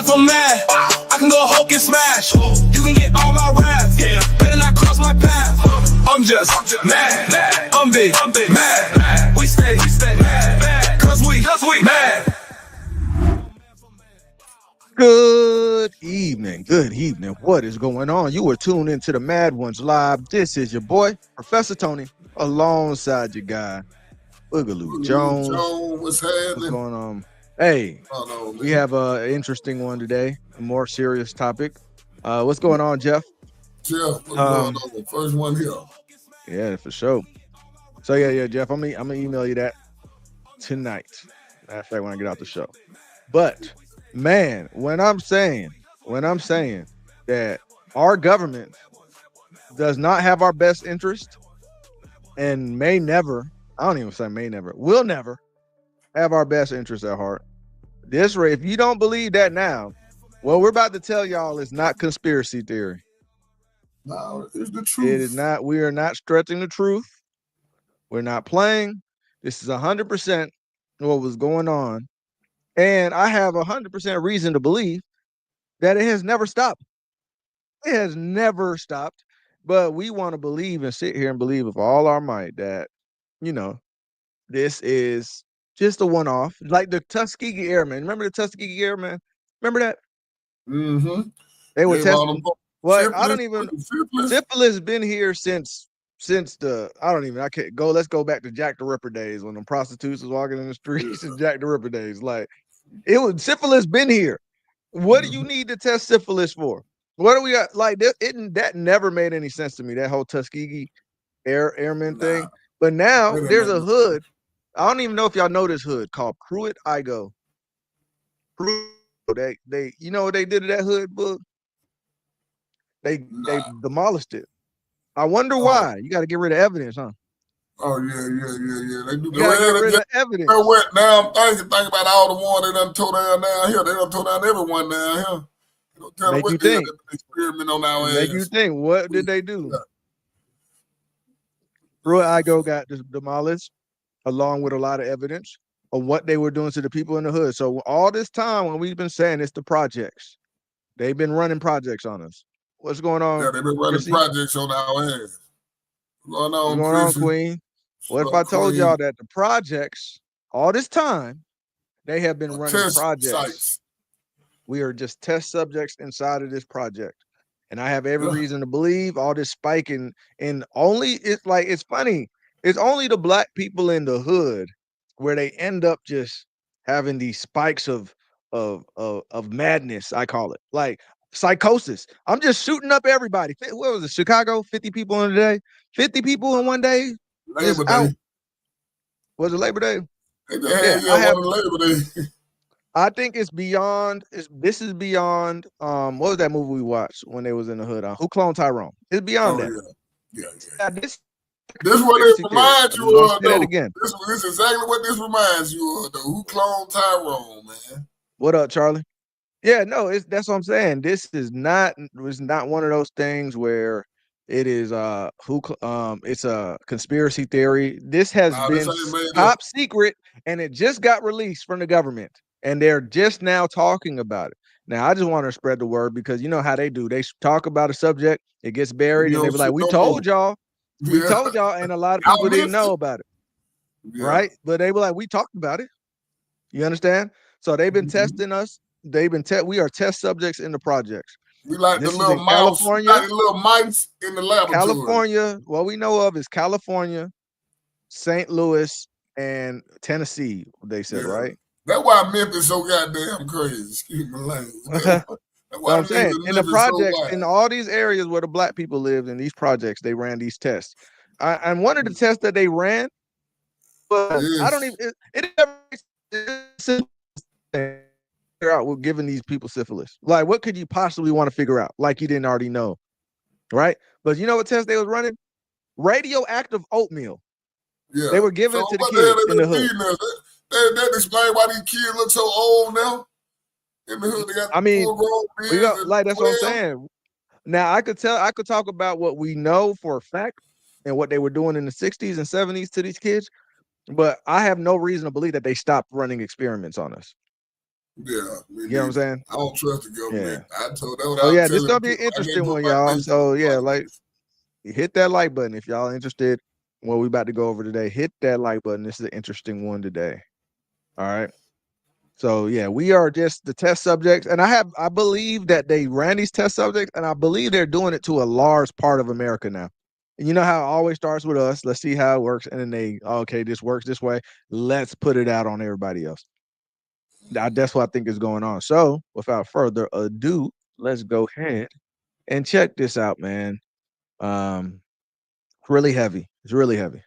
mad for mad. I can go Hulk and smash. You can get all my raps. Better not cross my path. I'm just mad. I'm big mad. We stay mad. Cause we mad. Good evening. What is going on? You are tuned into the Mad Ones Live. This is your boy, Professor Tony, alongside your guy, Boogaloo Jones. What's happening? What's going on? Hey, we have an interesting one today, a more serious topic. What's going on, Jeff? Jeff, what's going on? First one here. Yeah, for sure. So yeah, Jeff, I'm gonna email you that tonight. Matter of fact, when I get out the show. But man, when I'm saying that our government does not have our best interest and may never, I don't even say may never, will never have our best interest at heart. This way, if you don't believe that now, what we're about to tell y'all is not conspiracy theory. No, it's the truth. It is not. We are not stretching the truth. We're not playing. This is 100% what was going on. And I have 100% reason to believe that it has never stopped. It has never stopped. But we want to believe and sit here and believe with all our might that, this is just a one-off. Like the Tuskegee Airmen. Remember the Tuskegee Airmen? Remember that? Mm-hmm. They were testing. What? I don't even. Syphilis been here since the. I can't go. Let's go back to Jack the Ripper days when the prostitutes was walking in the streets and Jack the Ripper days. Like syphilis been here. What do you need to test syphilis for? What do we got? Like that never made any sense to me. That whole Tuskegee Airmen thing. But now there's a hood. I don't even know if y'all know this hood called Pruitt-Igoe. They you know what they did to that hood, book? They demolished it. I wonder why. You got to get rid of evidence, huh? Oh yeah. They do. You got to get rid of evidence. Now I'm thinking about all the ones they done tore down here. They done tore down everyone down here. Make you think. Experiment on our ass. Make you think. What did they do? Pruitt-Igoe got demolished, along with a lot of evidence of what they were doing to the people in the hood. So all this time when we've been saying it's the projects, they've been running projects on us. What's going on? Yeah, they've been running projects on our ass. What's going on, Queen? What if I told y'all that the projects, all this time, they have been running projects? Sites. We are just test subjects inside of this project. And I have every reason to believe all this spike in only, it's funny. It's only the black people in the hood where they end up just having these spikes of madness, I call it. Like psychosis. I'm just shooting up everybody. What was it? Chicago? 50 people in a day? 50 people in one day? Labor Day. Was it Labor Day? Labor Day. I think it's beyond. This is beyond. What was that movie we watched when they was in the hood? Who Cloned Tyrone? It's beyond that. Yeah. This is what it reminds you of, though. This is exactly what this reminds you of, though. Who Cloned Tyrone, man? What up, Charlie? Yeah, no, that's what I'm saying. This is not. It's not one of those things where it is it's a conspiracy theory. This has been top secret, and it just got released from the government. And they're just now talking about it. Now, I just want to spread the word because you know how they do. They talk about a subject, it gets buried, and they be like, we told y'all. We told y'all, and a lot of people didn't know about it. Right? But they were like, we talked about it. You understand? So they've been testing us. We are test subjects in the projects. We like the little mouse. We like the little mice in the laboratory. California, what we know of is California, St. Louis, and Tennessee, they said, right? That's why Memphis is so goddamn crazy. Excuse my language. That's what I'm saying. In the projects, in all these areas where the black people lived, in these projects, they ran these tests. And one of the tests that they ran, but I don't even. It never figure out what giving these people syphilis. Like, what could you possibly want to figure out? Like you didn't already know, right? But you know what test they was running? Radioactive oatmeal. Yeah, they were giving it to the kids in the hood. That explains why these kids look so old now. In the hood, they got that's what I'm saying. Now I could talk about what we know for a fact and what they were doing in the 60s and 70s to these kids, but I have no reason to believe that they stopped running experiments on us. Yeah, you know what I'm saying? I don't trust the government. Yeah. I told that what So I was yeah, this telling gonna be an people. interesting one, y'all. So yeah, like hit that like button if y'all interested in what we about to go over today. Hit that like button. This is an interesting one today. All right. So yeah, we are just the test subjects, and I believe that they ran these test subjects, and I believe they're doing it to a large part of America now. And you know how it always starts with us. Let's see how it works, and then okay, this works this way. Let's put it out on everybody else. That's what I think is going on. So without further ado, let's go ahead and check this out, man. Really heavy. It's really heavy.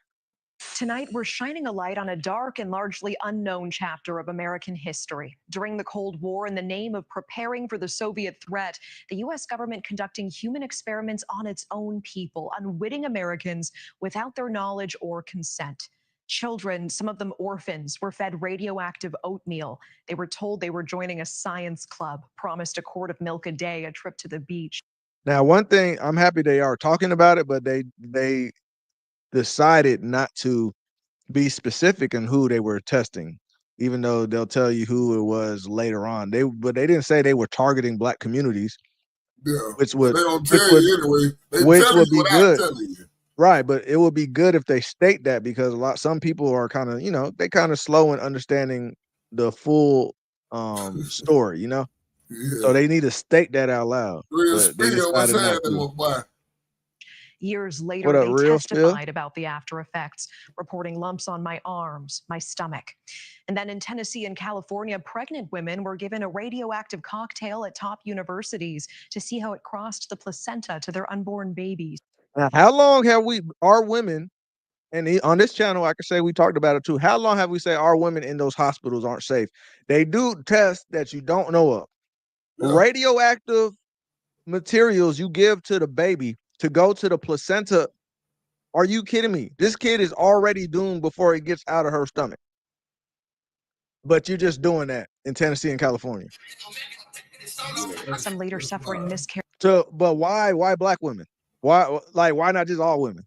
Tonight, we're shining a light on a dark and largely unknown chapter of American history. During the Cold War, in the name of preparing for the Soviet threat, the U.S. government conducting human experiments on its own people, unwitting Americans without their knowledge or consent. Children, some of them orphans, were fed radioactive oatmeal. They were told they were joining a science club, promised a quart of milk a day, a trip to the beach. Now, one thing, I'm happy they are talking about it, but they decided not to be specific in who they were testing, even though they'll tell you who it was later on. But they didn't say they were targeting black communities. Yeah, which would they don't tell you anyway. They which tell would you be good. You. Right, but it would be good if they state that, because some people are kind of, they kind of slow in understanding the full story, Yeah. So they need to state that out loud. But they decided not to. Years later, they testified about the after effects, reporting lumps on my arms, my stomach. And then in Tennessee and California, pregnant women were given a radioactive cocktail at top universities to see how it crossed the placenta to their unborn babies. Now, how long have our women, and on this channel, I can say we talked about it too. How long have we said our women in those hospitals aren't safe? They do tests that you don't know of. Yeah. Radioactive materials you give to the baby to go to the placenta. Are you kidding me? This kid is already doomed before it gets out of her stomach. But you're just doing that in Tennessee and California. Some later suffering miscarriage. But why black women? Why not just all women?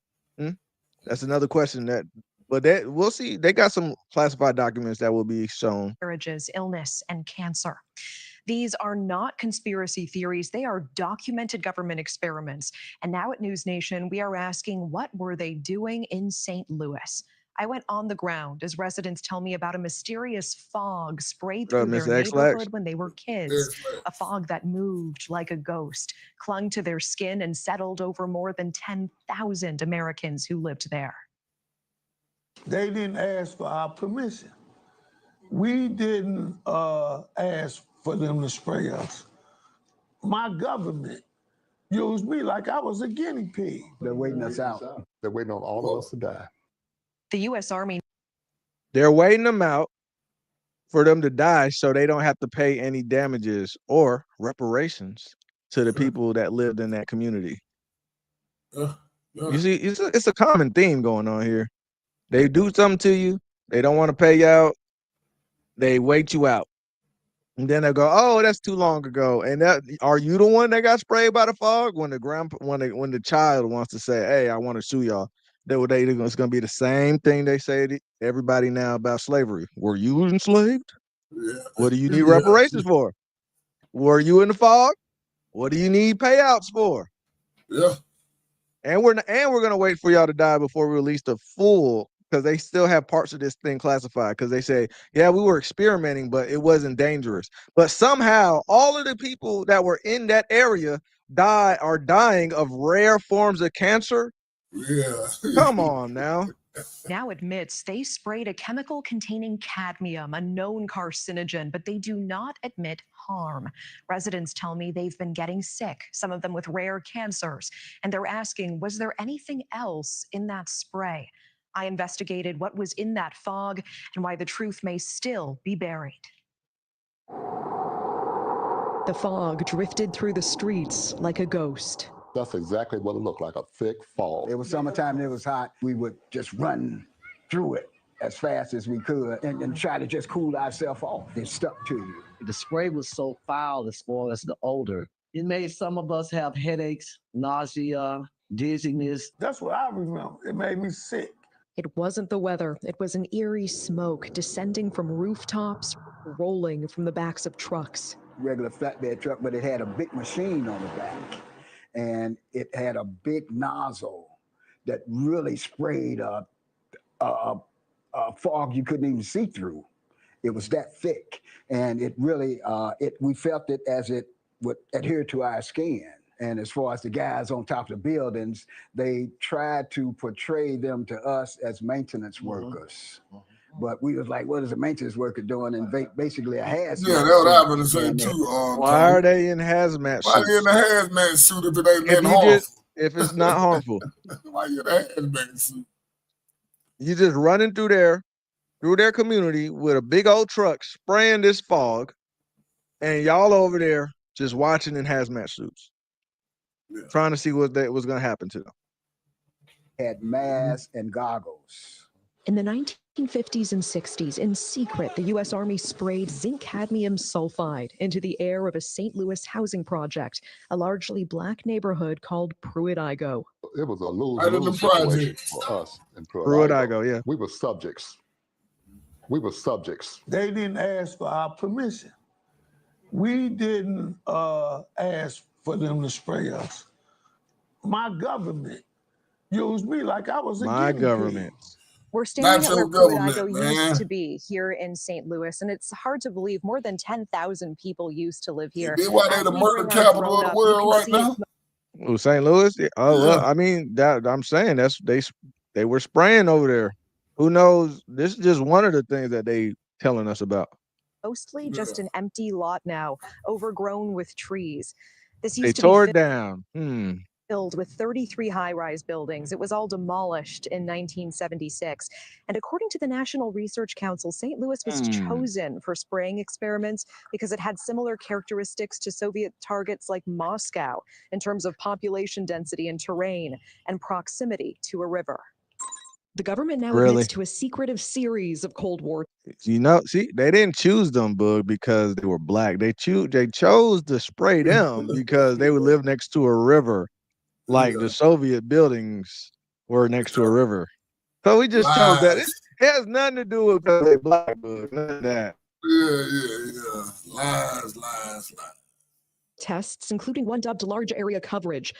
That's another question but we'll see. They got some classified documents that will be shown. Marriages, illness, and cancer. These are not conspiracy theories. They are documented government experiments. And now at NewsNation, we are asking, what were they doing in St. Louis? I went on the ground as residents tell me about a mysterious fog sprayed through their neighborhood when they were kids. A fog that moved like a ghost, clung to their skin, and settled over more than 10,000 Americans who lived there. They didn't ask for our permission. We didn't ask for them to spray us. My government used me like I was a guinea pig. They're waiting us out. They're waiting on all of us to die. The U.S. Army. They're waiting them out for them to die so they don't have to pay any damages or reparations to the people that lived in that community. You see, it's a common theme going on here. They do something to you. They don't want to pay you out. They wait you out. And then they go, oh, that's too long ago. And are you the one that got sprayed by the fog? When the child wants to say, hey, I want to sue y'all, it's going to be the same thing they say to everybody now about slavery. Were you enslaved? Yeah. What do you need reparations for? Were you in the fog? What do you need payouts for? Yeah. And we're going to wait for y'all to die before we release the full, because they still have parts of this thing classified, because they say, yeah, we were experimenting, but it wasn't dangerous. But somehow all of the people that were in that area are dying of rare forms of cancer. Yeah. Come on now. Now admits they sprayed a chemical containing cadmium, a known carcinogen, but they do not admit harm. Residents tell me they've been getting sick, some of them with rare cancers, and they're asking, was there anything else in that spray? I investigated what was in that fog and why the truth may still be buried. The fog drifted through the streets like a ghost. That's exactly what it looked like, a thick fog. It was summertime, it was hot. We would just run through it as fast as we could and try to just cool ourselves off. It stuck to you. The spray was so foul as far as the odor. It made some of us have headaches, nausea, dizziness. That's what I remember. It made me sick. It wasn't the weather. It was an eerie smoke descending from rooftops. rolling from the backs of trucks. Regular flatbed truck, but it had a big machine on the back, and it had a big nozzle that really sprayed a fog you couldn't even see through. It was that thick, and it really we felt it as it would adhere to our skin. And as far as the guys on top of the buildings, they tried to portray them to us as maintenance workers. But we was like, what is a maintenance worker doing? And basically a hazmat. Yeah, that's what I was going to say too. Why are they in hazmat suits? Why they in the hazmat suit if it ain't nothing harmful? If it's not harmful. Why you in a hazmat suit? You just running through their community with a big old truck spraying this fog, and y'all over there just watching in hazmat suits, trying to see what was going to happen to them. Had masks and goggles. In the 1950s and 60s, in secret, the U.S. Army sprayed zinc cadmium sulfide into the air of a St. Louis housing project, a largely black neighborhood called Pruitt-Igoe. It was a lose-lose situation for us in Pruitt-Igoe, yeah. We were subjects. We were subjects. They didn't ask for our permission. We didn't ask for them to spray us. My government used me like I was a guinea pig. We're standing at where Pruitt-Igoe used to be here in St. Louis, and it's hard to believe more than 10,000 people used to live here. You know why they're the murder capital of the world right now? Oh, St. Louis? Yeah. Oh, well, I mean, I'm saying they were spraying over there. Who knows? This is just one of the things that they telling us about. Mostly just an empty lot now, overgrown with trees. This used they to tore be it down. Filled with 33 high-rise buildings. It was all demolished in 1976. And according to the National Research Council, St. Louis was chosen for spraying experiments because it had similar characteristics to Soviet targets like Moscow in terms of population density and terrain and proximity to a river. The government now admits to a secretive series of Cold War. You know, see, they didn't choose them, Bug, because they were black. They chose to spray them because they would live next to a river. Like the Soviet buildings were next to a river. So we just chose that. It has nothing to do with because they're black, but none of that. Yeah. Lies. Tests, including one dubbed large area coverage.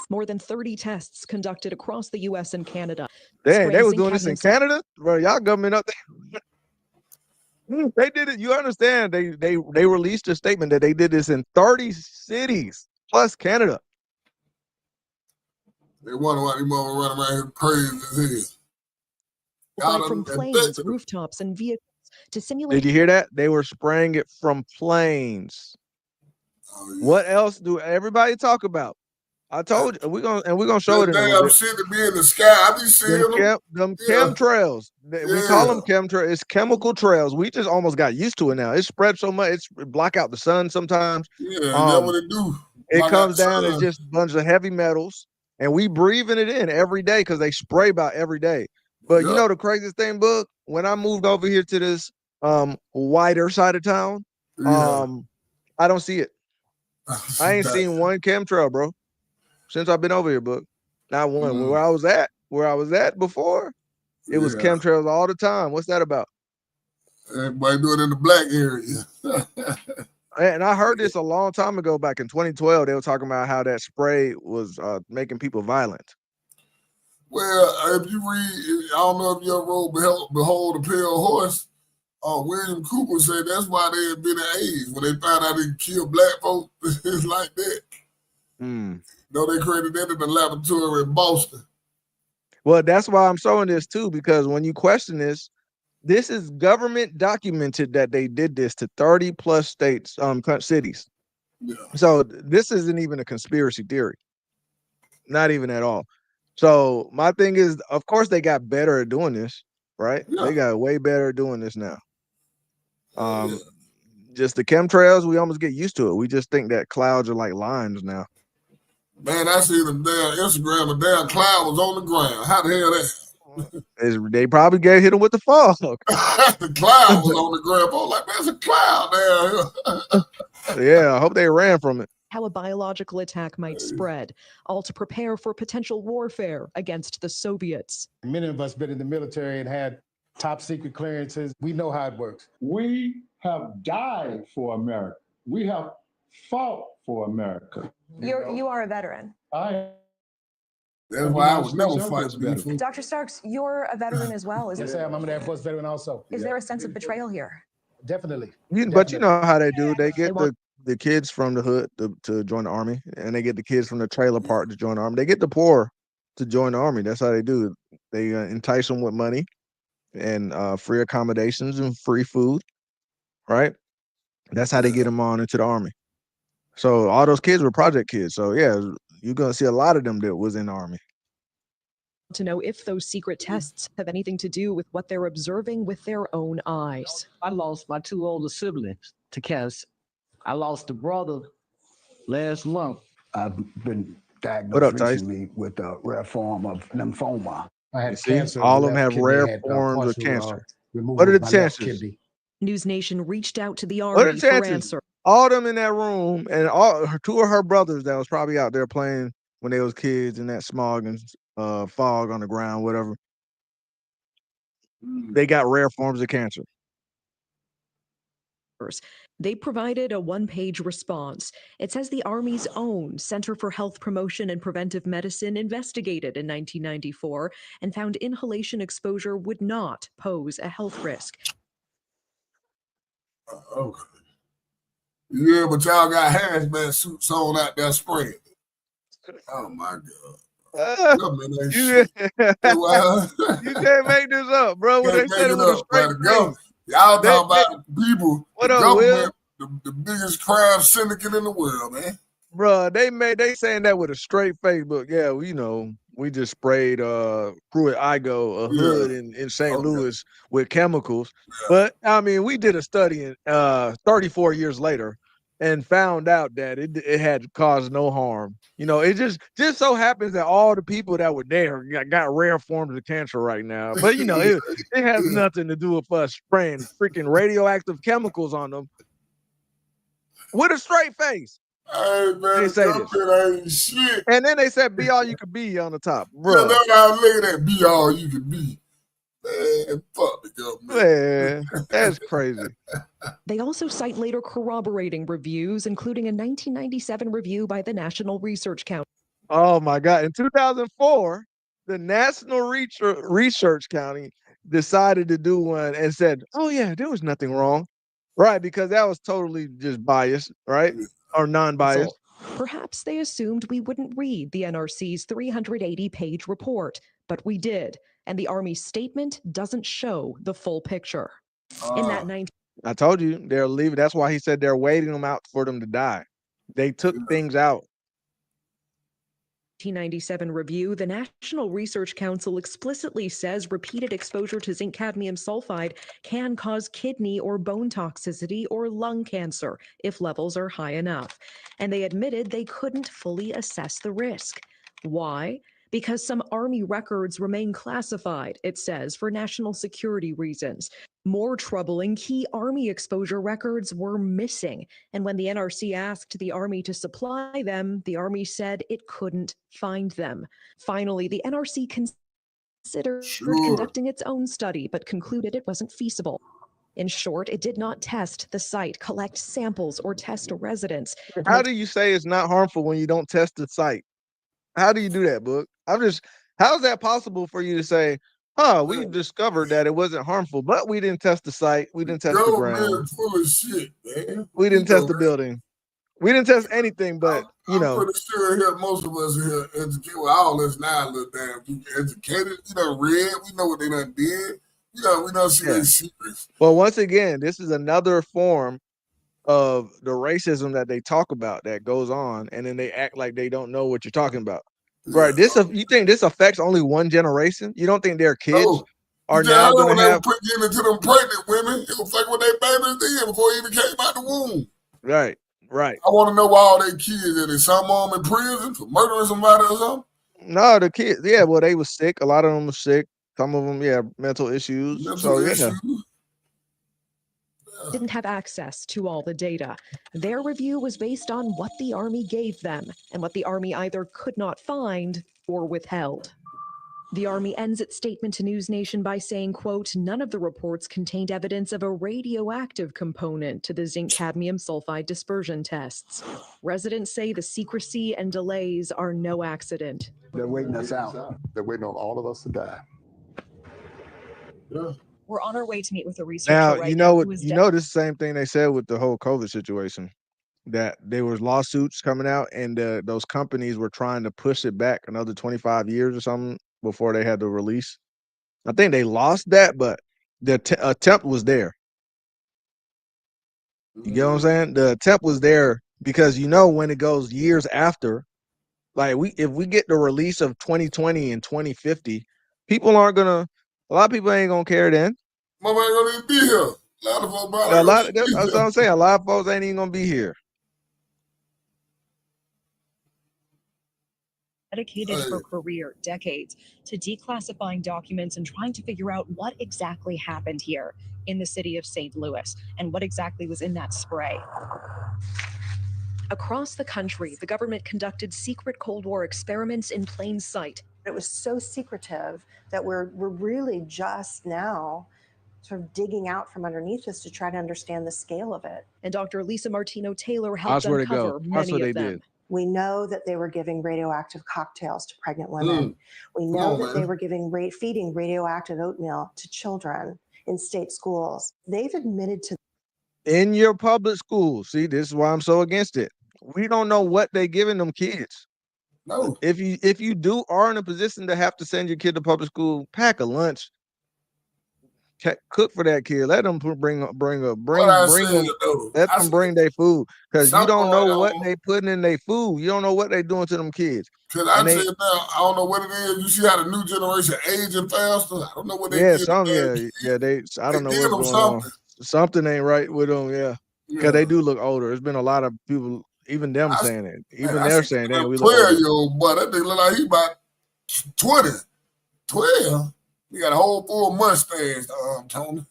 More than 30 tests conducted across the U.S. and Canada. Dang, they was doing this in Canada? Bro, y'all government up there. They did it. You understand? They released a statement that they did this in 30 cities plus Canada. They wonder why these motherfuckers run around here crazy as hell. From planes, rooftops, and vehicles to simulate. Did you hear that? They were spraying it from planes. Oh, yeah. What else do everybody talk about? I told you we're gonna show it in a damn shit to be in the sky. I be seeing them chemtrails. We call them chemtrails. It's chemical trails. We just almost got used to it now. It spread so much. It block out the sun sometimes. Yeah, that's what it do. It comes down as just a bunch of heavy metals. And we breathing it in every day because they spray about every day. But you know the craziest thing, Book? When I moved over here to this wider side of town, I don't see it. I ain't seen one chemtrail, bro, since I've been over here, Book. Not one. Where I was at before, it was chemtrails all the time. What's that about? Everybody do it in the black area. And I heard this a long time ago, back in 2012. They were talking about how that spray was making people violent. Well, if you read, I don't know if you ever wrote Behold the Pale Horse. William Cooper said that's why they had been at AIDS. When they found out they killed black folks, it's like that. No, they created that in the laboratory in Boston. Well, that's why I'm showing this too, because when you question this is government documented that they did this to 30 plus states, cities. Yeah. So this isn't even a conspiracy theory. Not even at all. So my thing is, of course, they got better at doing this, right? Yeah. They got way better at doing this now. Just the chemtrails, we almost get used to it. We just think that clouds are like lines now. Man, I see them damn Instagram, a damn cloud was on the ground. How the hell that? They probably hit him with the fog. The cloud was on the ground. I was like, there's a cloud there. Yeah, I hope they ran from it. How a biological attack might spread, all to prepare for potential warfare against the Soviets. Many of us been in the military and had top secret clearances. We know how it works. We have died for America. We have fought for America. You are a veteran. That's why I would never fight people. Dr. Starks, you're a veteran as well. Yes, I am. I'm an Air Force veteran also. Is there a sense of betrayal here? Definitely. But you know how they do. They get the kids from the hood to join the army, and they get the kids from the trailer park to join the army. They get the poor to join the army. That's how they do. They entice them with money and free accommodations and free food, right? That's how they get them on into the army. So all those kids were project kids. So yeah, you're gonna see a lot of them that was in the army. To know if those secret tests have anything to do with what they're observing with their own eyes. I lost my 2 older siblings to cancer. I lost a brother last month. I've been What diagnosed up, Tyson? recently with a rare form of lymphoma. I had See, cancer. all the of them left have kidney, rare had, forms of partial, cancer. removal What are of the my left chances? kidney. NewsNation reached out to the What are Army the for chances? answer. All of them in that room, and all 2 of her brothers that was probably out there playing when they was kids in that smog and fog on the ground, whatever. They got rare forms of cancer. They provided a one-page response. It says the Army's own Center for Health Promotion and Preventive Medicine investigated in 1994 and found inhalation exposure would not pose a health risk. Okay. Yeah, but y'all got hazmat suits on out there spraying. Oh my God. Government ain't shit. You can't make this up, bro. When they said it with a straight face. Y'all talking about people, What the up, government, Will? the biggest crime syndicate in the world, man. Bro, they saying that with a straight face, but yeah, we just sprayed Pruitt Igo, a hood in St. Louis with chemicals. But I mean, we did a study in 34 years later and found out that it had caused no harm. You know, it just so happens that all the people that were there got rare forms of cancer right now. But you know, it has nothing to do with us spraying freaking radioactive chemicals on them with a straight face. Hey man, They say government ain't shit. And then they said be all you can be on the top. Bro. Yeah, that's how I look at that, be all you can be. Man, fuck the government. Man, that's crazy. They also cite later corroborating reviews, including a 1997 review by the National Research Council. Oh my God. In 2004, the National Research County decided to do one and said, oh yeah, there was nothing wrong. Right, because that was totally just biased, right? Or non-biased. Perhaps they assumed we wouldn't read the NRC's 380-page report, but we did, and the Army's statement doesn't show the full picture. In that I told you they're leaving. That's why he said they're waiting them out for them to die. They took things out. 1997 review, the National Research Council explicitly says repeated exposure to zinc cadmium sulfide can cause kidney or bone toxicity or lung cancer if levels are high enough. And they admitted they couldn't fully assess the risk. Why? Because some Army records remain classified, it says, for national security reasons. More troubling, key Army exposure records were missing. And when the NRC asked the Army to supply them, the Army said it couldn't find them. Finally, the NRC considered conducting its own study, but concluded it wasn't feasible. In short, it did not test the site, collect samples, or test residents. How do you say it's not harmful when you don't test the site? How do you do that, Book? How is that possible for you to say, we discovered that it wasn't harmful, but we didn't test the site. We didn't test the ground. Full of shit, man. We didn't test the building. We didn't test anything, but I'm pretty sure here most of us here educated. Well, all us now look damn educated. You know, read. We know what they done did. You know, we don't see their secrets. Well, once again, this is another form of the racism that they talk about that goes on, and then they act like they don't know what you're talking about. Right? You think this affects only one generation? You don't think their kids are now going to have getting into them pregnant women? It was like when they babies did before he even came out the womb. Right. I want to know why all they kids are. Some of them in prison for murdering somebody or something. No, the kids. Yeah, well, they were sick. A lot of them were sick. Some of them, mental issues. Didn't have access to all the data. Their review was based on what the Army gave them and what the Army either could not find or withheld. The Army ends its statement to NewsNation by saying, quote, none of the reports contained evidence of a radioactive component to the zinc cadmium sulfide dispersion tests. Residents say the secrecy and delays are no accident. They're waiting us out. They're waiting on all of us to die. Yeah. We're on our way to meet with a researcher Now, right you know now what? who is You know, this same thing they said with the whole COVID situation, that there was lawsuits coming out, and those companies were trying to push it back another 25 years or something before they had to release. I think they lost that, but the attempt was there. You get what I'm saying? The attempt was there because you know when it goes years after, like if we get the release of 2020 and 2050, people aren't gonna. A lot of people ain't gonna care then. Mama ain't gonna even be here. A lot of folks probably A ain't lot. gonna be That's what here. I'm saying. A lot of folks ain't even gonna be here. dedicated her career, decades, to declassifying documents and trying to figure out what exactly happened here in the city of St. Louis and what exactly was in that spray. Across the country, the government conducted secret Cold War experiments in plain sight. It was so secretive that we're really just now sort of digging out from underneath us to try to understand the scale of it. And Dr. Lisa Martino-Taylor helped That's where they uncover go. That's what many they of them. did. We know that they were giving radioactive cocktails to pregnant women. We know that they were feeding radioactive oatmeal to children in state schools. They've admitted to In your public schools. See, this is why I'm so against it. We don't know what they giving them kids. No. If you are in a position to have to send your kid to public school, pack a lunch, cook for that kid. Let them bring them. Let them bring their food, because you don't know what they putting in their food. You don't know what they doing to them kids. Because I said now, I don't know what it is. You see how the new generation aging faster. I don't know what they Yeah, get. I don't know what's going on. Something ain't right with them. Yeah, because they do look older. There's been a lot of people, even them saying it. Even they're saying, "Damn, we look older." 12-year-old boy, that thing look like he about 20, 12. He got a whole full mustache, Tony.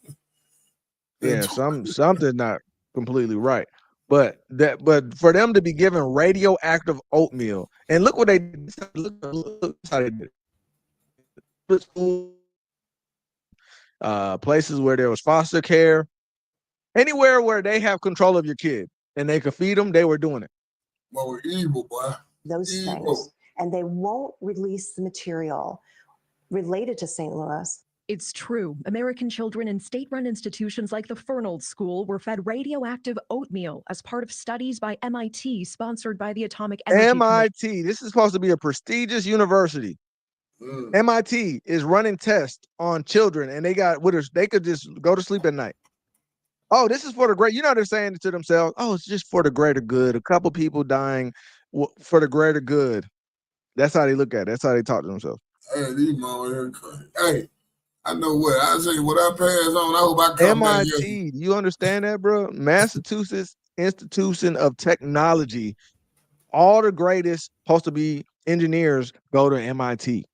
Yeah, something's not completely right. But for them to be given radioactive oatmeal, and look what they did. Look how they did it. Places where there was foster care, anywhere where they have control of your kid and they could feed them, they were doing it. Well, we're evil, boy. those things, and they won't release the material related to St. Louis. It's true. American children in state-run institutions like the Fernald School were fed radioactive oatmeal as part of studies by MIT, sponsored by the Atomic Energy MIT, this is supposed to be a prestigious university. MIT is running tests on children, and they could just go to sleep at night. Oh, this is for the great. You know, they're saying it to themselves. Oh, it's just for the greater good. A couple people dying for the greater good. That's how they look at it. That's how they talk to themselves. Hey, these mama here crazy. Hey, I know what I say. What I pass on, I hope I come back here. MIT, do you understand that, bro? Massachusetts Institution of Technology. All the greatest supposed to be engineers go to MIT.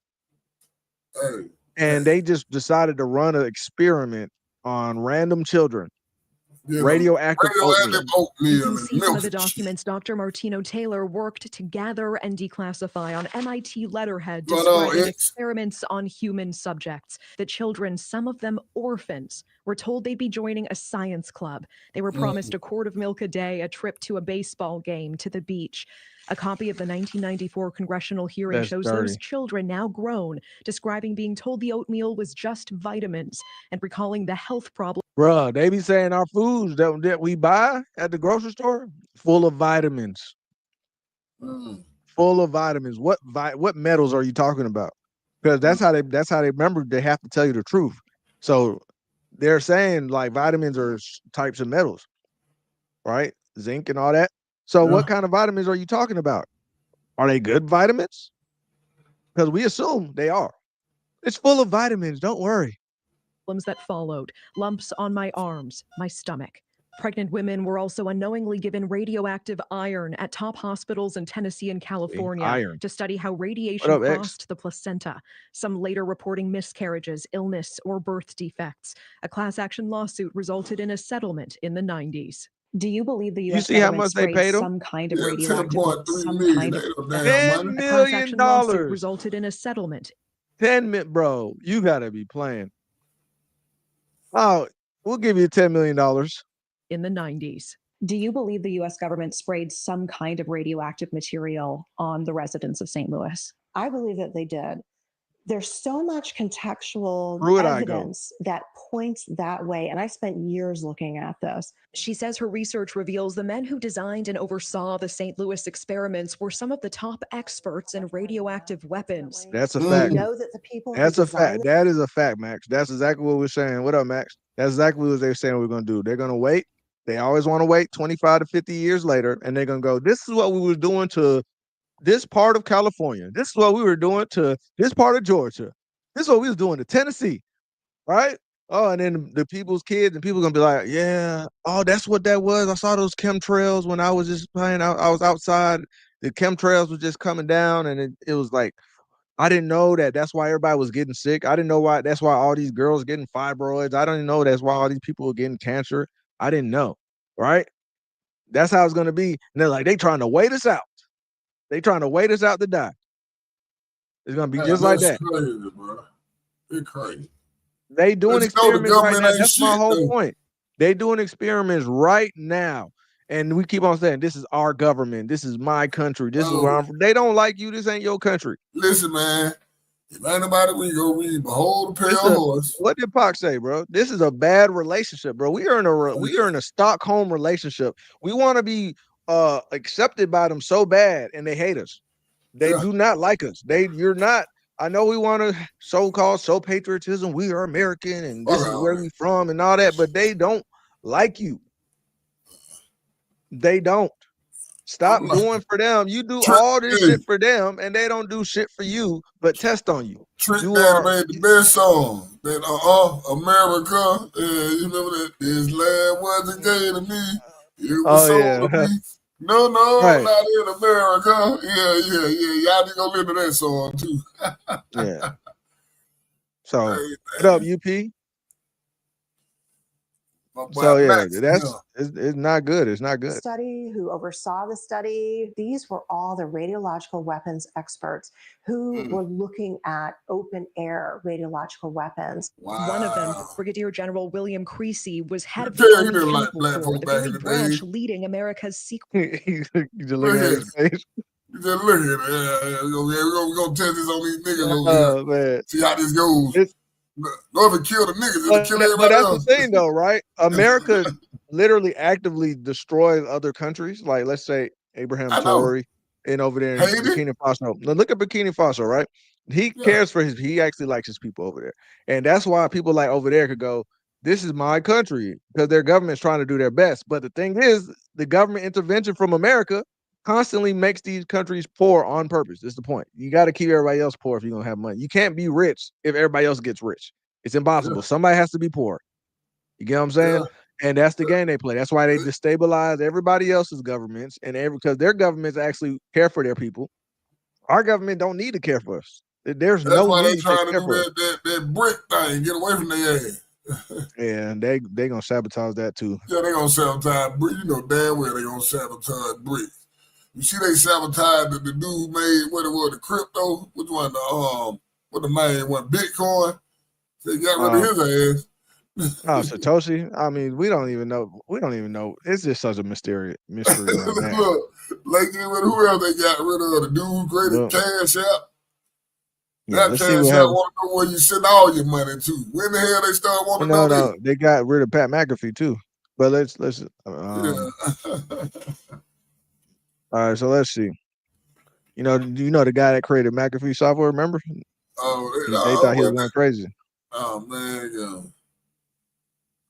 Hey. And they just decided to run an experiment on random children. Radioactive oatmeal. You can see some of the documents Dr. Martino-Taylor worked to gather and declassify on MIT letterhead, describing experiments on human subjects. The children, some of them orphans, were told they'd be joining a science club. They were promised a quart of milk a day, a trip to a baseball game, to the beach. A copy of the 1994 congressional hearing shows those children, now grown, describing being told the oatmeal was just vitamins and recalling the health problem. Bruh, they be saying our foods that we buy at the grocery store full of vitamins. Full of vitamins. What metals are you talking about? Because that's how they remember. They have to tell you the truth. So they're saying like vitamins are types of metals, right? Zinc and all that. So what kind of vitamins are you talking about? Are they good vitamins? Because we assume they are. It's full of vitamins. Don't worry. That followed: lumps on my arms, my stomach. Pregnant women were also unknowingly given radioactive iron at top hospitals in Tennessee and California to study how radiation crossed the placenta. Some later reporting miscarriages, illness, or birth defects. A class action lawsuit resulted in a settlement in the 90s. Do you believe the U.S. government sprayed some kind of radioactive, some kind of $10 million class action lawsuit resulted in a settlement? 10 minutes, bro. You gotta be playing. Oh, we'll give you $10 million. In the 90s. Do you believe the U.S. government sprayed some kind of radioactive material on the residents of St. Louis? I believe that they did. There's so much contextual Through it I go. evidence that points that way. And I spent years looking at this. She says her research reveals the men who designed and oversaw the St. Louis experiments were some of the top experts in radioactive weapons. That's a We fact. know that the people That's who a fact. designed That is a fact, Max. That's exactly what we're saying. What up, Max? That's exactly what they're saying we're going to do. They're going to wait. They always want to wait 25 to 50 years later, and they're going to go, this is what we were doing to this part of California. This is what we were doing to this part of Georgia. This is what we was doing to Tennessee, right? Oh, and then the people's kids and people going to be like, yeah, oh, that's what that was. I saw those chemtrails when I was just playing. I was outside. The chemtrails was just coming down, and it was like, I didn't know that that's why everybody was getting sick. I didn't know why that's why all these girls getting fibroids. I didn't know that's why all these people were getting cancer. I didn't know, right? That's how it's going to be. And they're like, they trying to wait us out. They trying to wait us out to die. It's going to be just like that. Crazy, bro. It's crazy. They doing experiments right now. That's my whole though. point. They doing experiments right now. And we keep on saying, this is our government. This is my country. This is where I'm from. They don't like you. This ain't your country. Listen, man. If ain't nobody read, go read Behold the Pale Horse. What did Pac say, bro? This is a bad relationship, bro. We are in a Stockholm relationship. We want to be accepted by them so bad, and they hate us. They do not like us. You're not. I know we want to so-called show patriotism. We are American, and this is where we from, and all that. But they don't like you. They don't. Stop doing for them. You do all this shit for them, and they don't do shit for you, but test on you. Trent Daddy made the best song. That America. You remember that? This land wasn't gay to me. It was sold to me. No, not in America. Yeah. Y'all need to go listen to that song too. Yeah. So, what up, UP? So yeah, it's not good. It's not good. Study who oversaw the study. These were all the radiological weapons experts who were looking at open air radiological weapons. Wow. One of them, Brigadier General William Creasy, was head of the Army Chemical Corps, the very branch leading America's secret. You just look at his face. You just look at it. We're gonna test this on these niggas over here. Man. See how this goes. No, if it kill the niggas, it'll kill everybody but that's else. the thing, though, right? America literally actively destroys other countries. Like, let's say Abraham Traore and over there in Burkina Faso. Now, look at Burkina Faso, right? He cares for he actually likes his people over there. And that's why people like over there could go, this is my country, because their government's trying to do their best. But the thing is, the government intervention from America constantly makes these countries poor on purpose. That's the point. You got to keep everybody else poor if you're going to have money. You can't be rich if everybody else gets rich. It's impossible. Somebody has to be poor. You get what I'm saying? And that's the game they play. That's why they destabilize everybody else's governments, and because their governments actually care for their people. Our government don't need to care for us. There's That's no why need they trying to care do for us. that brick thing, get away from their ass. Yeah, and they gonna sabotage that too. Yeah, they gonna sabotage brick. You know damn well they gonna sabotage brick. You see, they sabotaged the dude who made what it was, the crypto. Which one? What the main one? Bitcoin. They got rid of his ass. Oh, Satoshi. I mean, we don't even know. It's just such a mystery right now. Look, like who else they got rid of? The dude who created Cash App. Yeah, That Cash App want to know where you send all your money to. When the hell they start wanting to know that? No, they got rid of Pat McAfee too. But let's all right, so let's see. You know the guy that created McAfee software, remember? They thought he was going crazy. Oh man, yeah.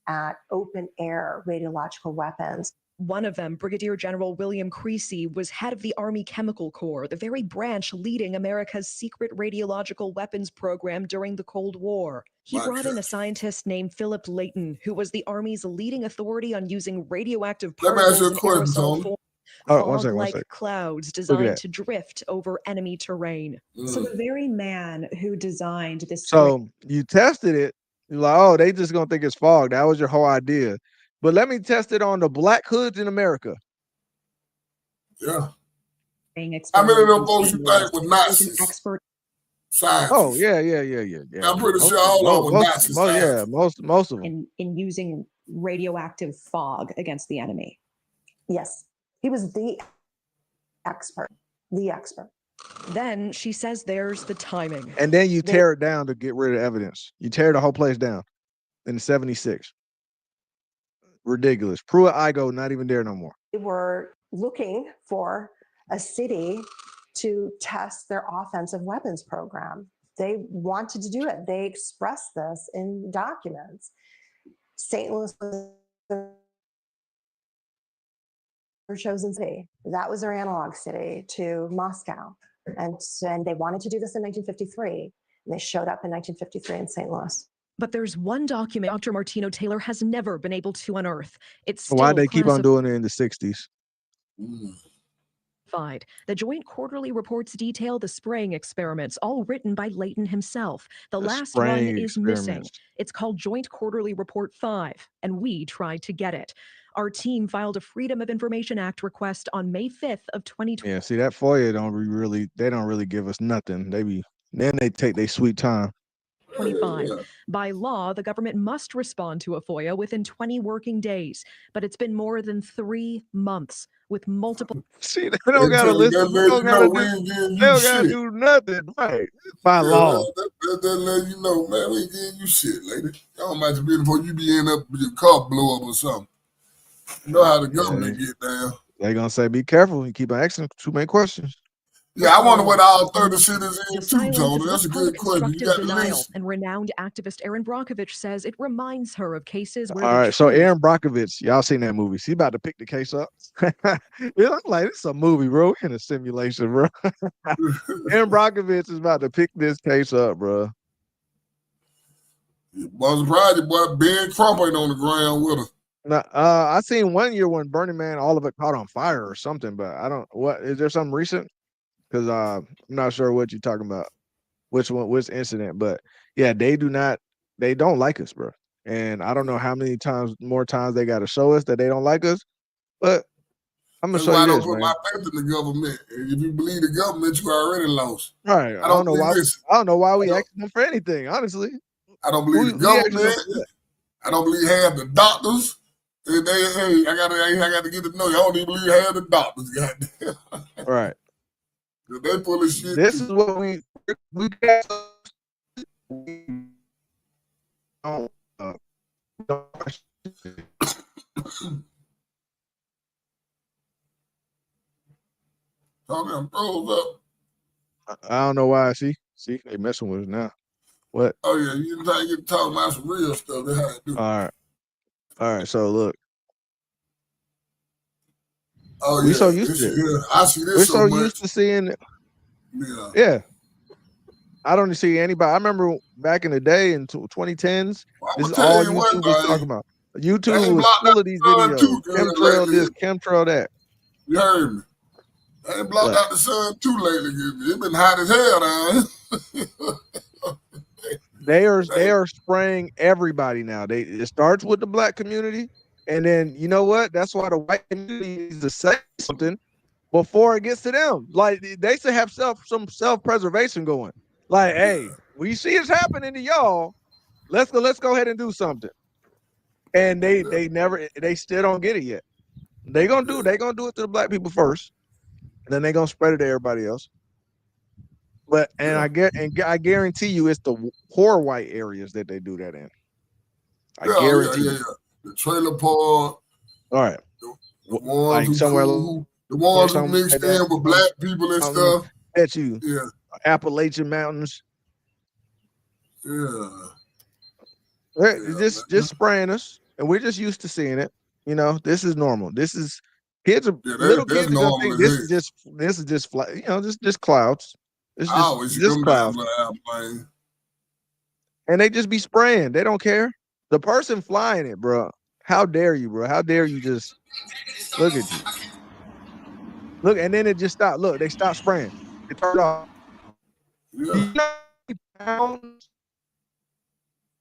At open air radiological weapons. One of them, Brigadier General William Creasy, was head of the Army Chemical Corps, the very branch leading America's secret radiological weapons program during the Cold War. He brought in a scientist named Philip Layton, who was the Army's leading authority on using radioactive particles in aerosol form. Fog-like clouds designed to drift over enemy terrain. So the very man who designed this. So you tested it. You're like, oh, they just gonna think it's fog. That was your whole idea. But let me test it on the black hoods in America. Yeah. How many of them folks you think were Nazis? scientists. Oh yeah. I'm pretty Most sure of all of them were most, Nazi most, yeah, scientists. most of them. in using radioactive fog against the enemy. Yes, he was the expert. The expert. Then she says there's the timing. And then you tear it down to get rid of evidence. You tear the whole place down in 76. Ridiculous. Pruitt-Igoe not even there no more. They were looking for a city to test their offensive weapons program. They wanted to do it. They expressed this in documents. St. Louis was their chosen city. That was their analog city to Moscow. And they wanted to do this in 1953. And they showed up in 1953 in St. Louis. But there's one document Dr. Martino Taylor has never been able to unearth. It's still Why'd they keep on doing it in the 60s? classified. The Joint Quarterly Reports detail the spraying experiments, all written by Layton himself. The last one is missing. It's called Joint Quarterly Report 5, and we tried to get it. Our team filed a Freedom of Information Act request on May 5th of 2020. Yeah, see that FOIA they don't really give us nothing. Then they take their sweet time. 25. By law, the government must respond to a FOIA within 20 working days, but it's been more than 3 months with multiple. See, they don't gotta listen. They don't gotta do nothing, right? By law. That let you know, man, we ain't getting you shit, lady. Y'all might be before you be in up with your car blow up or something. You know how the government get down. They gonna say, be careful. You keep asking too many questions. Yeah, I wonder what all 30 cities in too, Tony. That's a good question. You got the Denial, list? and renowned activist Erin Brockovich says it reminds her of cases where. All right, so Erin Brockovich, y'all seen that movie? She about to pick the case up. I'm like, this is a movie, bro. We in a simulation, bro. Erin Brockovich is about to pick this case up, bro. Well, I'm surprised your boy Ben Crump ain't on the ground with her. Now, I seen one year when Burning Man, all of it caught on fire or something, but I don't. What is there something recent? Because I'm not sure what you're talking about, which incident, but yeah, they don't like us, bro. And I don't know how many more times they got to show us that they don't like us, but I'm gonna show you this, man. My faith in the government. If you believe the government, you already lost. All right, I don't know why. I don't know why we asking them for anything, honestly. I don't believe the government. I don't believe half the doctors. I got to get to know you. I don't even believe half the doctors. Goddamn. Right. They full of shit. This is what we got. I'm froze up. I don't know why. See, they messing with us now. What? Oh yeah, you trying to get talking about some real stuff. That's how I do. All right. So look. Oh we yeah, so used to it. Yeah, I see this. We're so used to seeing it. Yeah. Yeah. I don't see anybody. I remember back in the day in 2010s. This is all YouTube was talking about. YouTube was full of these videos. Chemtrail this, chemtrail that. You heard me. I ain't blocked out the sun too lately. It's been hot as hell down here. They are spraying everybody now. It starts with the black community, and then you know what? That's why the white community needs to say something before it gets to them. Like they should have some self-preservation going. Like, hey, we see it's happening to y'all. Let's go ahead and do something. And they still don't get it yet. They gonna do it to the black people first, and then they gonna spread it to everybody else. But I guarantee you, it's the poor white areas that they do that in. I guarantee you. The trailer park. All right. The ones like who somewhere, cool, the ones who mixed in with black people and stuff. At you. Yeah. Appalachian Mountains. Yeah. Just spraying us, and we're just used to seeing it. You know, this is normal. This is little kids are gonna think this is just just clouds. It's just clouds. And they just be spraying. They don't care. The person flying it, bro. How dare you, bro? How dare you just look at you? Look, and then it just stopped. Look, they stopped spraying. It turned off. Yeah. You know how many pounds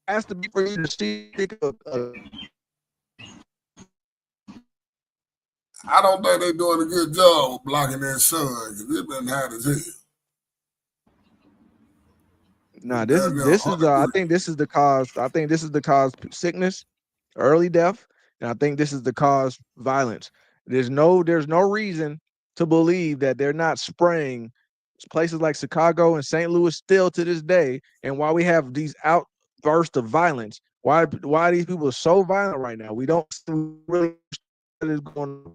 has to be for you to see I don't think they're doing a good job of blocking that sun because it's been hot as hell. Nah, this is I think this is the cause. I think this is the cause sickness, early death, and I think this is the cause violence. There's no reason to believe that they're not spraying places like Chicago and St. Louis still to this day. And why we have these outbursts of violence, why these people are so violent right now? We don't really what is going on.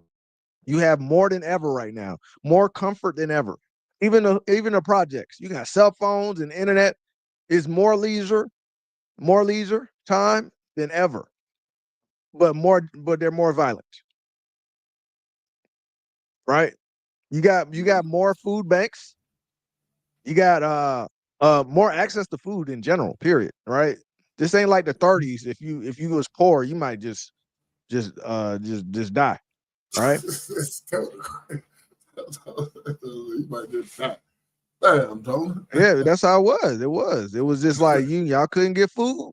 You have more than ever right now, more comfort than ever. Even the projects, you got cell phones and internet. Is more leisure time than ever, but they're more violent, right? You got more food banks. You got more access to food in general. Period. Right. This ain't like the 30s. If you was poor, you might just die. Right. You might just die. Damn, Tony. Yeah, that's how it was. It was just like y'all couldn't get food.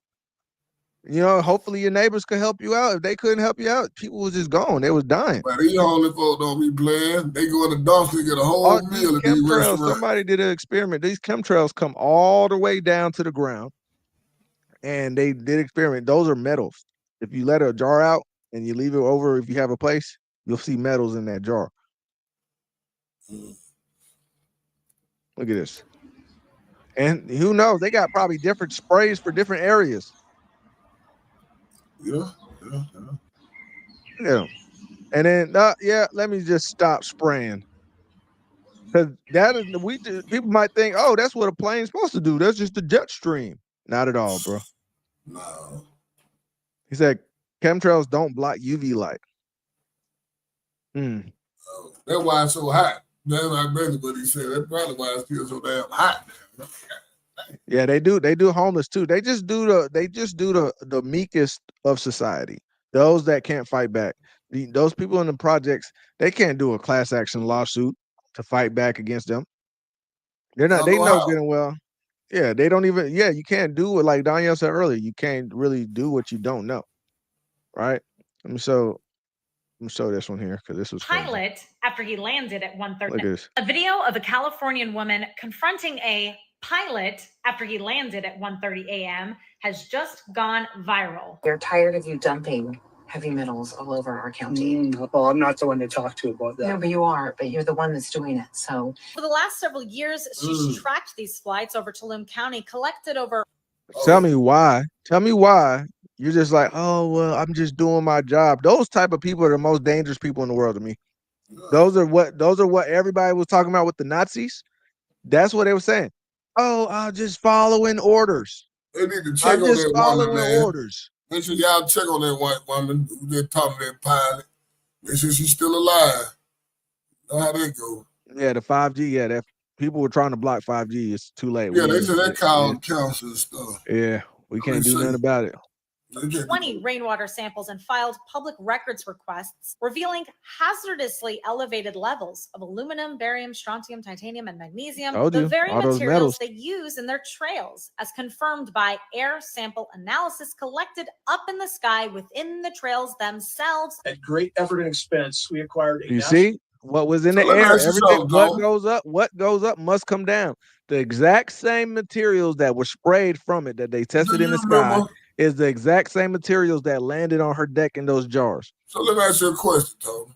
You know, hopefully your neighbors could help you out. If they couldn't help you out, people was just gone. They was dying. But these holy folk don't be playing. They go in the dumpster and get a whole meal at these restaurants. Somebody did an experiment. These chemtrails come all the way down to the ground, and they did experiment. Those are metals. If you let a jar out and you leave it over, if you have a place, you'll see metals in that jar. Look at this. And who knows? They got probably different sprays for different areas. Yeah. And then let me just stop spraying. Because people might think, oh, that's what a plane's supposed to do. That's just the jet stream. Not at all, bro. No. He said chemtrails don't block UV light. That's why it's so hot. That's not basically what he said. That's probably why it's still so damn hot. Yeah, they do homeless too. They just do the meekest of society. Those that can't fight back. Those people in the projects, they can't do a class action lawsuit to fight back against them. They know good and well. Yeah, they don't even. Yeah, you can't do it like Danielle said earlier. You can't really do what you don't know, right? Let me show this one here because this was pilot crazy. After he landed at 1:30. Look at this. A video of a Californian woman confronting a pilot after he landed at 1:30 a.m. has just gone viral. They're tired of you dumping heavy metals all over our county. Well, I'm not the one to talk to about that. No, but you are. But you're the one that's doing it. So for the last several years, she's tracked these flights over Tulum County, collected over. Tell me why. You're just like, oh well, I'm just doing my job. Those type of people are the most dangerous people in the world to me. Those are what everybody was talking about with the Nazis. That's what they were saying. Oh, I'm just following orders. They need to check on that woman, man. Orders. Make sure y'all check on that white woman who they're talking to that pilot. Make sure she's still alive. Know how that go. Yeah, the 5G. Yeah, that people were trying to block 5G. It's too late. Yeah, they said that called council and stuff. Yeah, we can't do nothing about it. 20 rainwater samples and filed public records requests revealing hazardously elevated levels of aluminum, barium, strontium, titanium, and magnesium, the very materials they use in their trails, as confirmed by air sample analysis collected up in the sky within the trails themselves. At great effort and expense, we acquired a see what was in the air. Everything what goes up must come down. The exact same materials that were sprayed from it that they tested in the sky is the exact same materials that landed on her deck in those jars. So let me ask you a question, Tony.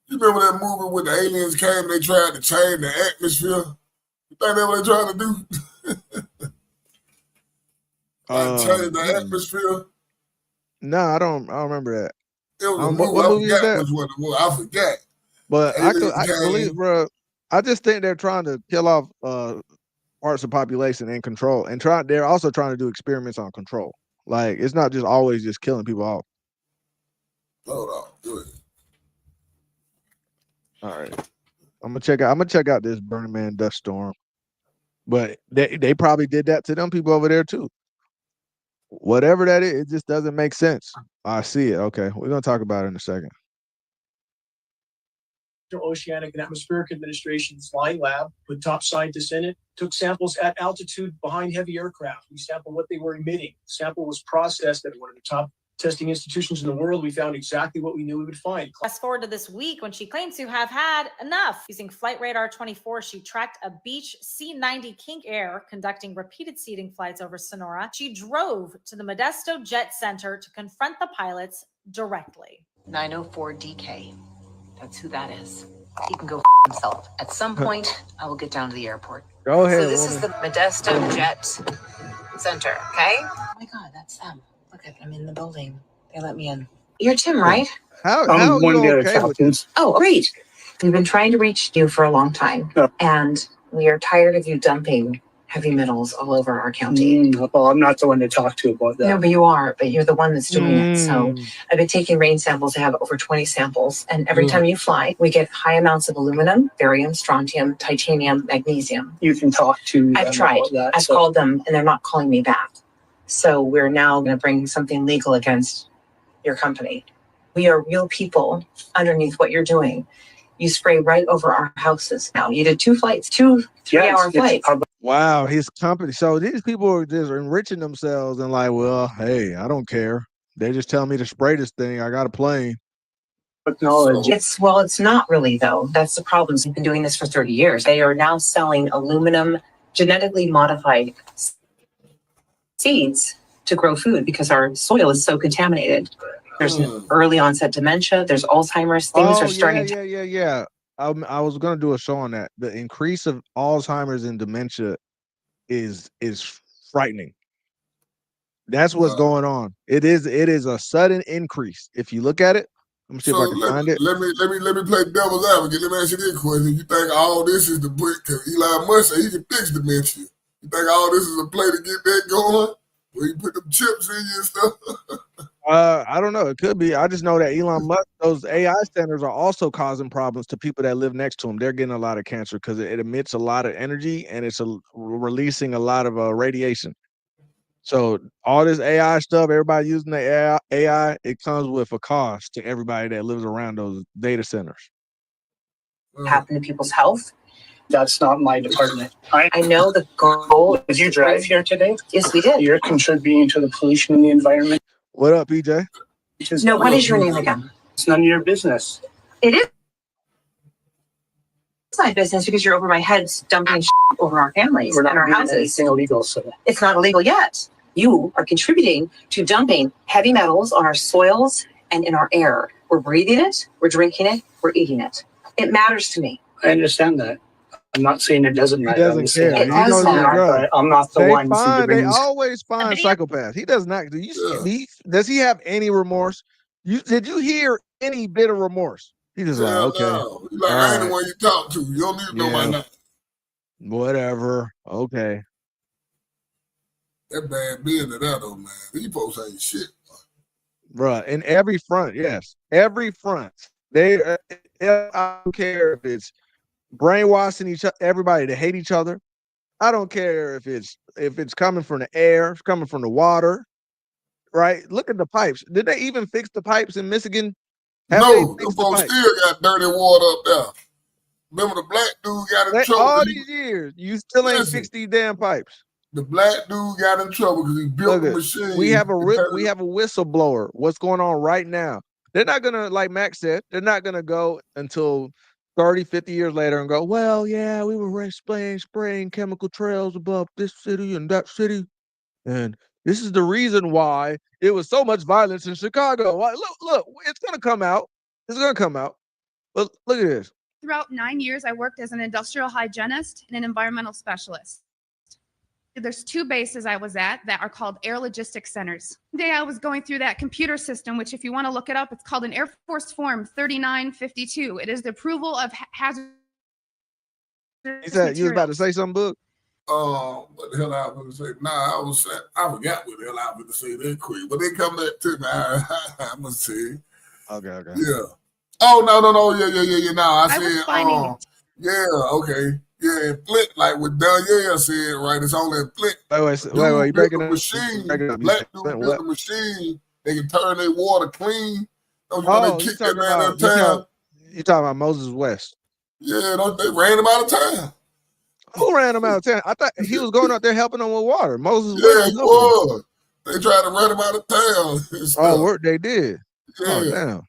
You remember that movie when the aliens came and they tried to change the atmosphere? You think that's what they're trying to do? Change the atmosphere? No, I don't remember that. It was a movie. What movie is that? I forgot. But I can believe, bro. I just think they're trying to kill off parts of population and control, and they're also trying to do experiments on control. Like, it's not just always just killing people off. Hold on, do it. All right, I'm gonna check out this Burning Man dust storm. But they probably did that to them people over there too. Whatever that is, it just doesn't make sense. I see it. Okay, we're gonna talk about it in a second. Oceanic and Atmospheric Administration's flying lab with top scientists in it took samples at altitude behind heavy aircraft. We sampled what they were emitting. The sample was processed at one of the top testing institutions in the world, we found exactly what we knew we would find. Fast forward to this week when she claims to have had enough. Using Flight Radar 24, she tracked a Beech C-90 King Air conducting repeated seeding flights over Sonora. She drove to the Modesto Jet Center to confront the pilots directly. 904 DK. That's who that is. He can go himself. At some point, I will get down to the airport. Go ahead. So this is the Modesto Jet Center, okay? Oh my God, that's them. Look at them in the building. They let me in. You're Tim, right? How are you okay with this? Oh, great. We've been trying to reach you for a long time, and we are tired of you dumping heavy metals all over our county. Well, I'm not the one to talk to about that. No, but you are. But you're the one that's doing it. So I've been taking rain samples. I have over 20 samples. And every time you fly, we get high amounts of aluminum, barium, strontium, titanium, magnesium. You can talk to I've tried. I've called them, and they're not calling me back. So we're now going to bring something legal against your company. We are real people underneath what you're doing. You spray right over our houses now. You did 2 flights, 2 3-hour flights. Wow, his company. So these people are just enriching themselves and like, well, hey, I don't care. They just tell me to spray this thing. I got a plane. Technology. It's not really though. That's the problem. We've been doing this for 30 years. They are now selling aluminum, genetically modified seeds to grow food because our soil is so contaminated. There's early onset dementia. There's Alzheimer's. Things are starting to. Yeah. I was gonna do a show on that. The increase of Alzheimer's and dementia is frightening. That's what's going on. It is a sudden increase. If you look at it, let me see if I can find it. Let me play devil's advocate. Let me ask you this question. You think all this is the brick? Because Elon Musk said he can fix dementia. You think all this is a play to get that going? Where you put them chips in you and stuff? I don't know. It could be. I just know that Elon Musk, those AI centers are also causing problems to people that live next to them. They're getting a lot of cancer because it emits a lot of energy and it's releasing a lot of radiation. So all this AI stuff, everybody using the AI, it comes with a cost to everybody that lives around those data centers. Happen to people's health. That's not my department. I know the goal. Did you drive here today? Yes, we did. You're contributing to the pollution in the environment. What up, PJ? No, what is your name again? It's none of your business. It is. It's my business because you're over my head dumping over our families We're not and our doing houses. anything illegal, so It's not illegal yet. You are contributing to dumping heavy metals on our soils and in our air. We're breathing it, we're drinking it, we're eating it. It matters to me. I understand that. I'm not saying it doesn't matter. He doesn't care. It does matter. I'm not the one. They always find psychopaths. He does not. Do you see? Does he have any remorse? Did you hear any bit of remorse? He just like, okay. No. He's like, I ain't the one you talk to. You don't need to know my name. Whatever. Okay. That bad business that though, man. These folks ain't shit. Bruh, in every front, yes. Every front. They I don't care if it's brainwashing everybody to hate each other. I don't care if it's coming from the air, it's coming from the water, right? Look at the pipes. Did they even fix the pipes in Michigan? No, the folks still got dirty water up there. Remember the black dude got in trouble. All these years, you still ain't fixed these damn pipes. The black dude got in trouble because he built the machine. We have a whistleblower. What's going on right now? They're not gonna, like Max said, they're not gonna go until 30, 50 years later and go, well, yeah, we were spraying chemical trails above this city and that city. And this is the reason why it was so much violence in Chicago. Look, it's going to come out. It's going to come out. But look at this. Throughout 9 years, I worked as an industrial hygienist and an environmental specialist. There's 2 bases I was at that are called air logistics centers. Today I was going through that computer system, which if you want to look it up, it's called an Air Force Form 3952. It is the approval of hazardous He said you was about to say something, Book? What the hell I was going to say? Nah, I forgot what the hell I was going to say that quick. But they come back to me. I'm going to say. Okay. Yeah. Oh, no. Yeah. No, I said, yeah, okay. Yeah, in Flint, like what Danielle said, right? It's only in Flint. Wait, you breaking a machine. Black dude built a machine. They can turn their water clean. Don't you know they kick that man out of town? You talking about Moses West? Yeah, they ran him out of town. Who ran him out of town? I thought he was going out there helping them with water. Moses West. Yeah, he was. They tried to run him out of town. Oh, they did. Yeah. Oh,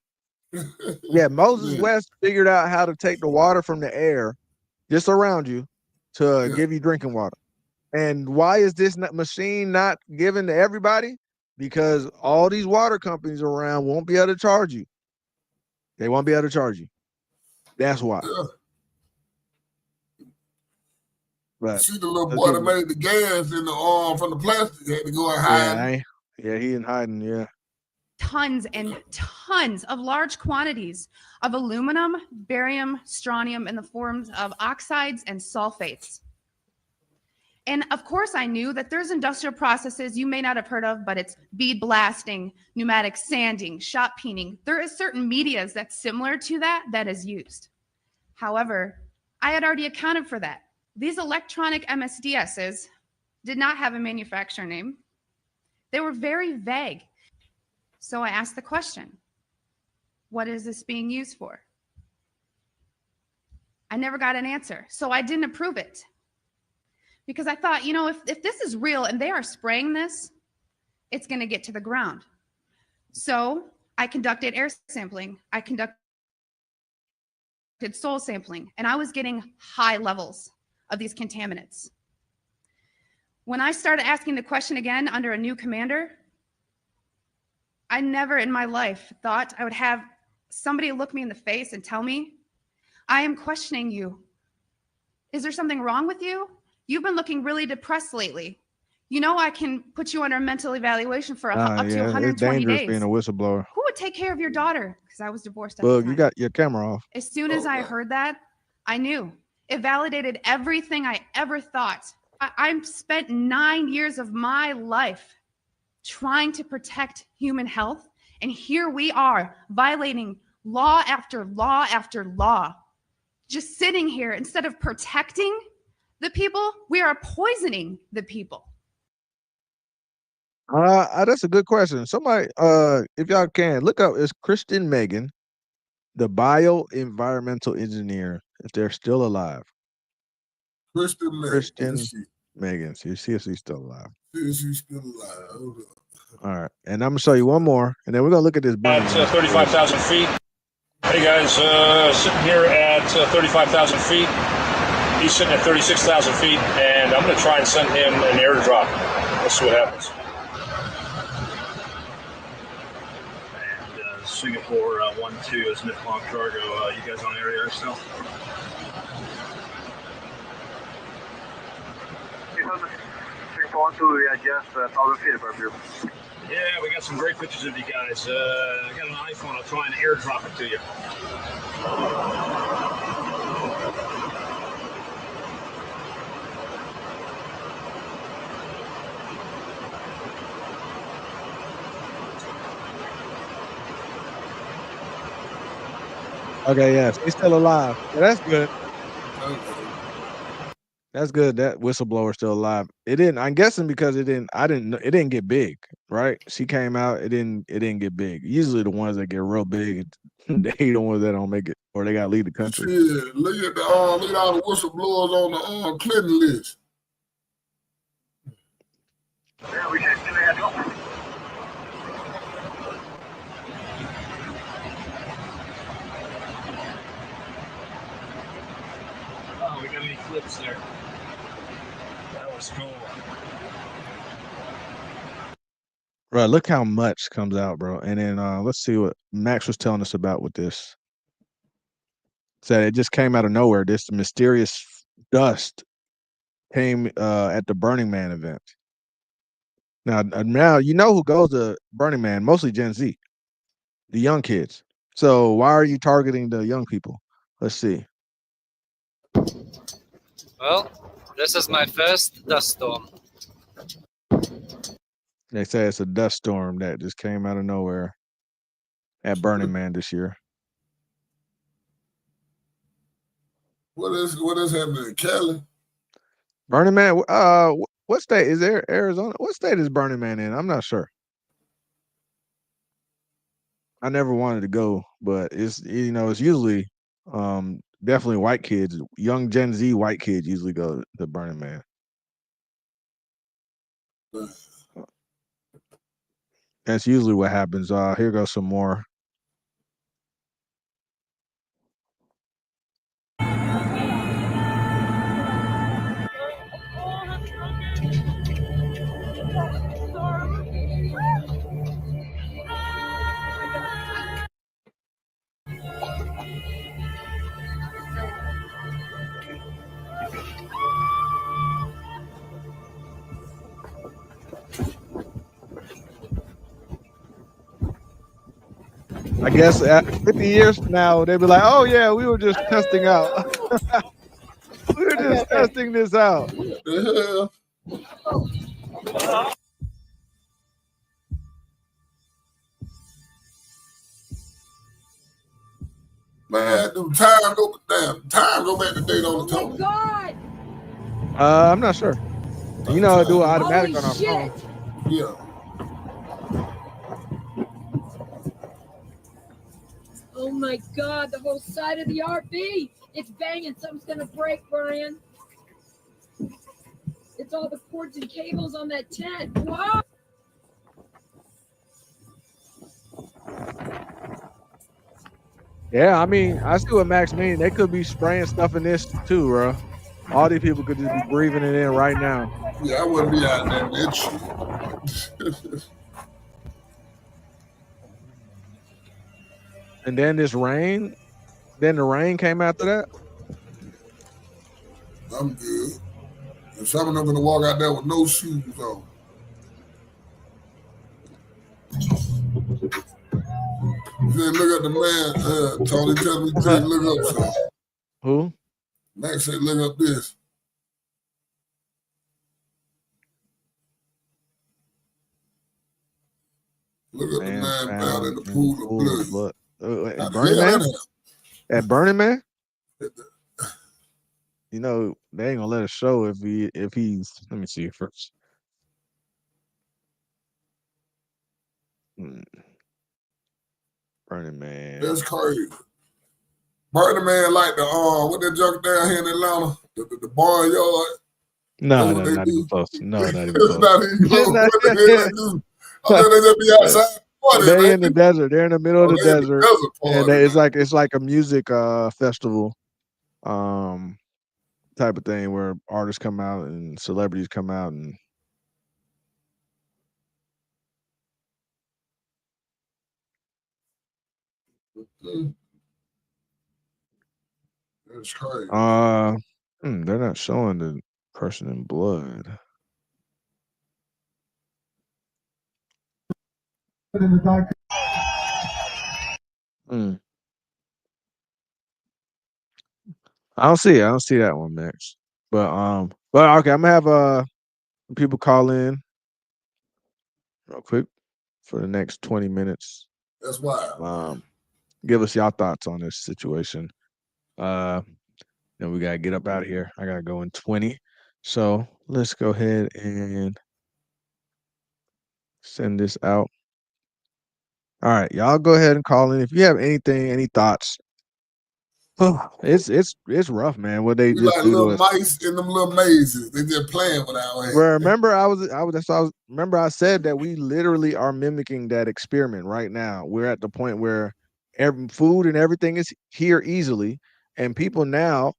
damn. Yeah, Moses West figured out how to take the water from the air just around you to give you drinking water. And why is this machine not given to everybody? Because all these water companies around won't be able to charge you. They won't be able to charge you. That's why. Yeah. But see the little boy that made the gas in the arm from the plastic had to go and hide. Yeah, he in hiding. Yeah. Tons and tons of large quantities of aluminum, barium, strontium in the forms of oxides and sulfates. And of course, I knew that there's industrial processes you may not have heard of, but it's bead blasting, pneumatic sanding, shot peening. There is certain medias that's similar to that is used. However, I had already accounted for that. These electronic MSDSs did not have a manufacturer name. They were very vague. So I asked the question, what is this being used for? I never got an answer, so I didn't approve it. Because I thought, you know, if this is real and they are spraying this, it's going to get to the ground. So I conducted air sampling. I conducted soil sampling, and I was getting high levels of these contaminants. When I started asking the question again under a new commander, I never in my life thought I would have somebody look me in the face and tell me, I am questioning you. Is there something wrong with you? You've been looking really depressed lately. You know, I can put you under a mental evaluation for up to 120 it's dangerous days. being a whistleblower. Who would take care of your daughter? Because I was divorced at the Bug, time. you got your camera off. As soon as I heard that, I knew. It validated everything I ever thought. I spent 9 years of my life trying to protect human health, and here we are violating law after law after law. Just sitting here, instead of protecting the people, we are poisoning the people. That's a good question. Somebody, if y'all can look up, is Kristen Megan, the bioenvironmental engineer, if they're still alive. Kristen Megan. So you see if she's still alive. She's still alive. Hold up. All right, and I'm gonna show you one more, and then we're gonna look at this. At 35,000 feet. Hey guys, sitting here at 35,000 feet. He's sitting at 36,000 feet, and I'm going to try and send him an airdrop. Let's see what happens. And Singapore 1-2 is Nippon Cargo. You guys on area still? Singapore 1-2, we are just 1,000 feet above you. Yeah, we got some great pictures of you guys. I got an iPhone. I'll try and airdrop it to you. Okay, yeah, he's still alive. Yeah, that's good. That's good. That whistleblower's still alive. It didn't. I'm guessing because it didn't get big, right? She came out. It didn't get big. Usually the ones that get real big, they the ones that don't make it, or they got to leave the country. Yeah, look at all the whistleblowers on the Clinton list. Yeah, we can still have open. Oh, we got any clips there. That was cool. Right, look how much comes out, bro. And then let's see what Max was telling us about with this. Said it just came out of nowhere. This mysterious dust came at the Burning Man event. Now you know who goes to Burning Man, mostly Gen Z, the young kids. So why are you targeting the young people? Let's see. Well, this is my first dust storm. They say it's a dust storm that just came out of nowhere at Burning Man this year. What is happening in Cali? Burning Man, what state is there? Arizona? What state is Burning Man in? I'm not sure. I never wanted to go, but it's it's usually definitely white kids, young Gen Z white kids usually go to Burning Man. That's usually what happens. Here goes some more. I guess at 50 years from now, they'll be like, "Oh yeah, we were just testing out. We were just testing this out." Man, time go back to date on the Oh my God! I'm not sure. You know, do it automatic on our phone. Yeah. Oh my God, the whole side of the RV. It's banging. Something's going to break, Brian. It's all the cords and cables on that tent. Wow. Yeah, I mean, I see what Max means. They could be spraying stuff in this too, bro. All these people could just be breathing it in right now. Yeah, I wouldn't be out there with shit. And then this rain, then the rain came after that. I'm good. And some of them gonna walk out there with no shoes on. Then look at the man, Tony tell me to look up something. Who? Max said look up this. Look at the man found in the pool of blood. At Burning Man? At Burning Man? You know, they ain't gonna let us show if he's let me see first. Burning Man. That's crazy. Burning Man like the what that junk down here in Atlanta, the barnyard. No, not even close. No, not even close. Not even close. What the hell they do? I thought they just be outside. They in the desert. They're in the middle of the desert. And it's like a music festival type of thing where artists come out and celebrities come out and That's crazy. They're not showing the person in blood. In the dark. I don't see it. I don't see that one, Max. But okay, I'm gonna have people call in real quick for the next 20 minutes. That's wild. Give us y'all thoughts on this situation. Then we gotta get up out of here. I gotta go in 20. So let's go ahead and send this out. All right, y'all go ahead and call in if you have any thoughts. It's rough, man. What they We just like do little to us. mice in them little mazes. They just playing with our head. Well, remember, remember I said that we literally are mimicking that experiment right now. We're at the point where food and everything is here easily, and people now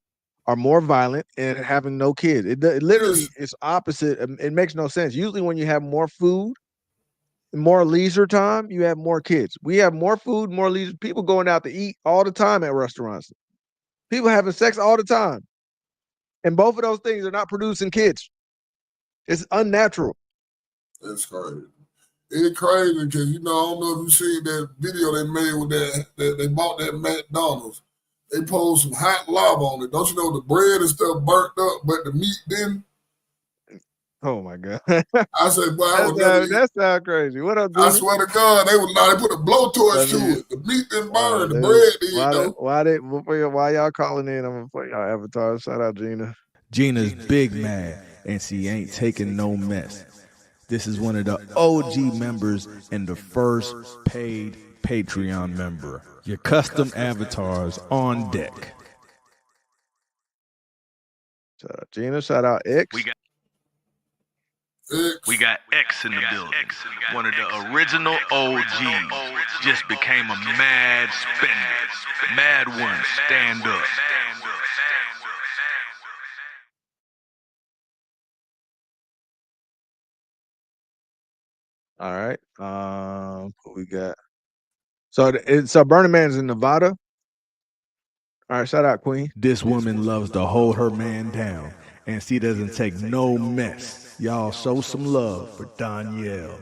are more violent and having no kids. It literally is opposite. It makes no sense. Usually, when you have more food, more leisure time, you have more kids. We have more food, more leisure. People going out to eat all the time at restaurants. People having sex all the time. And both of those things are not producing kids. It's unnatural. That's crazy. It's crazy because, I don't know if you seen that video they made with that they bought that McDonald's. They poured some hot lava on it. Don't you know the bread and stuff burnt up, but the meat didn't? Oh my God. I said, boy, I would never eat. That sounds crazy. What up, I dude? swear to God, they put a blowtorch to it. The meat didn't burn, the bread did, though. Why y'all calling in? I'm gonna play y'all avatar. Shout out Gina. Gina's big mad, and she ain't taking no mess. This is one of the OG members and the first paid Patreon member. Your custom avatars on deck. Shout out Gina. Shout out X. We got X in the building. One of the original OGs. Just became a mad spender. Mad one, stand up. All right. What we got? So Burning Man's in Nevada. All right, shout out Queen. This woman loves to hold her man down, and she doesn't take no mess. Y'all show some love for Danielle.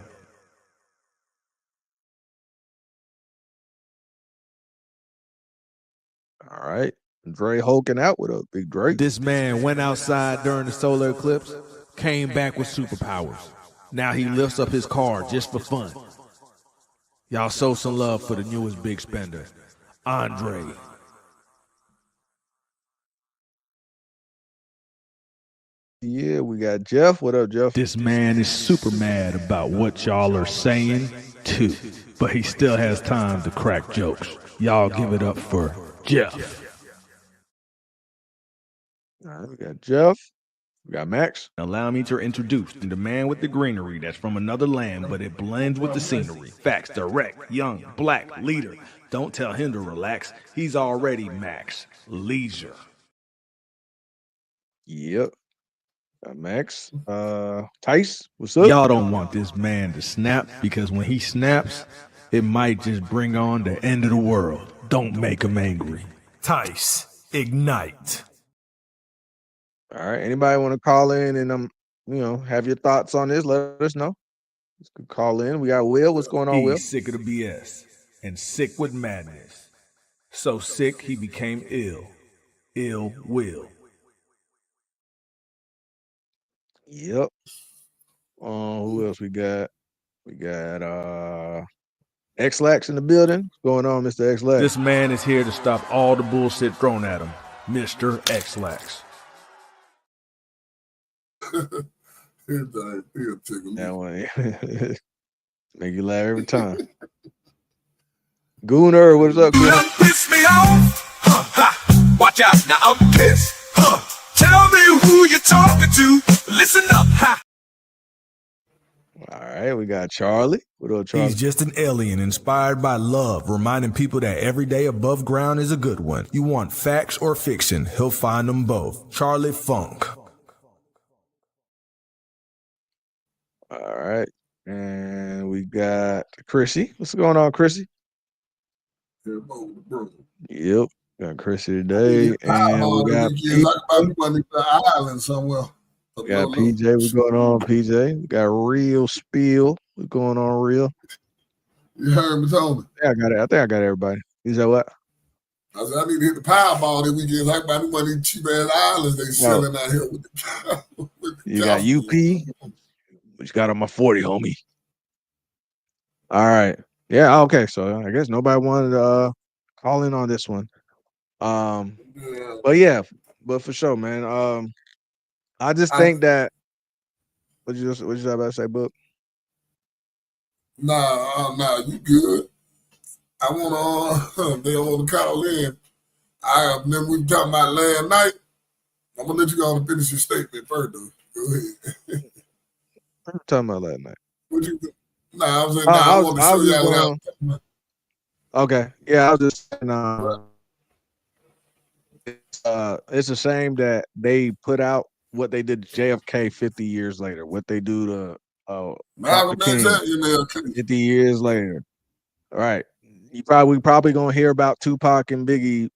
All right. Dre hulking out with a big Drake. This man went outside during the solar eclipse, came back with superpowers. Now he lifts up his car just for fun. Y'all show some love for the newest big spender, Andre. Yeah, we got Jeff. What up, Jeff? This man is super mad about what y'all are saying, too. But he still has time to crack jokes. Y'all give it up for Jeff. All right, we got Jeff. We got Max. Allow me to introduce the man with the greenery that's from another land, but it blends with the scenery. Facts, direct, young, black, leader. Don't tell him to relax. He's already Max. Leisure. Yep. Max. Tice, what's up? Y'all don't want this man to snap, because when he snaps, it might just bring on the end of the world. Don't make him angry. Tice, ignite. All right. Anybody want to call in and have your thoughts on this? Let us know. You can call in. We got Will. What's going on, Will? He's sick of the BS and sick with madness. So sick he became ill. Ill will. Yep. Who else we got? We got X-Lax in the building. What's going on, Mr. X-Lax? This man is here to stop all the bullshit thrown at him. Mr. X-Lax. That one make you laugh every time. Gooner, what's up, Gooner? Piss me off. Watch out, now I'm pissed. Tell me who you're talking to. Listen up. All right, we got Charlie. What up, Charlie? He's just an alien inspired by love, reminding people that every day above ground is a good one. You want facts or fiction, he'll find them both. Charlie Funk. All right. And we got Chrissy. What's going on, Chrissy? Yep. Got Chrissy today. And we got island somewhere. We got PJ. What's going on, PJ? We got Real Spiel. What's going on, Real? You heard me, Tony. Yeah, I got it. I think I got everybody. You said what? I said, I need to hit the Powerball this weekend. Like about one of these cheap ass islands they selling out here with the You got UP. Which got on my 40, homie. All right. Yeah, okay. So I guess nobody wanted to call in on this one. But for sure, man. I just think that what you about to say, Book? Nah, you good. I wanna they want to call in. Then we talking about last night. I'm gonna let you go on and finish your statement first, though. Go ahead. What are you talking about last night? What you think? I was saying, I want to show y'all what Okay. Yeah, I was just saying, it's a shame that they put out what they did to JFK 50 years later, what they do to Dr. King 50 years later. All right. We probably gonna hear about Tupac and Biggie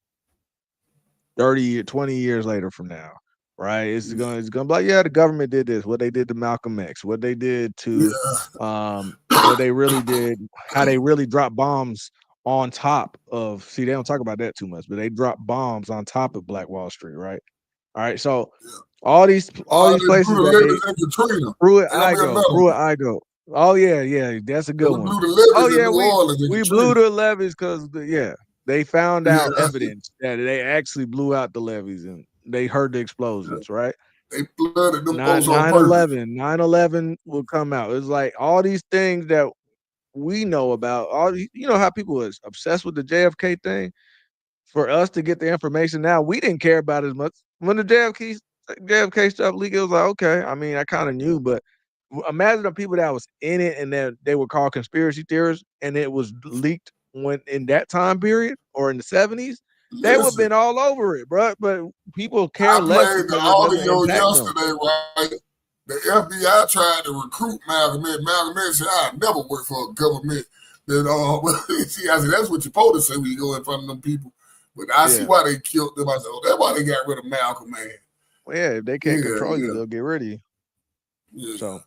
20 years later from now. Right, it's gonna be like, yeah, the government did this. What they did to Malcolm X, what they did to, what they really did, how they really dropped bombs on top of. See, they don't talk about that too much, but they dropped bombs on top of Black Wall Street. Right, all right. So all these places that I go. Oh yeah, that's a good one. Oh yeah, we blew the levees because they found out evidence that they actually blew out the levees and they heard the explosions, right? They flooded them 9/11 will come out. It's like all these things that we know about. You know how people was obsessed with the JFK thing. For us to get the information now, we didn't care about it as much. When the JFK stuff leaked, it was like, okay. I mean, I kind of knew, but imagine the people that was in it and then they were called conspiracy theorists, and it was leaked when in that time period or in the 70s. They would have been all over it, bro. But people care I less played the because it doesn't audio impact them. yesterday, right? The FBI tried to recruit Malcolm X. Malcolm X said, "I never worked for a government." That see, I said, "That's what you're supposed to say when you go in front of them people." But I see why they killed them. I said, "Oh, that's why they got rid of Malcolm, man." Well, yeah, if they can't control you, they'll get rid of you. Yeah. So,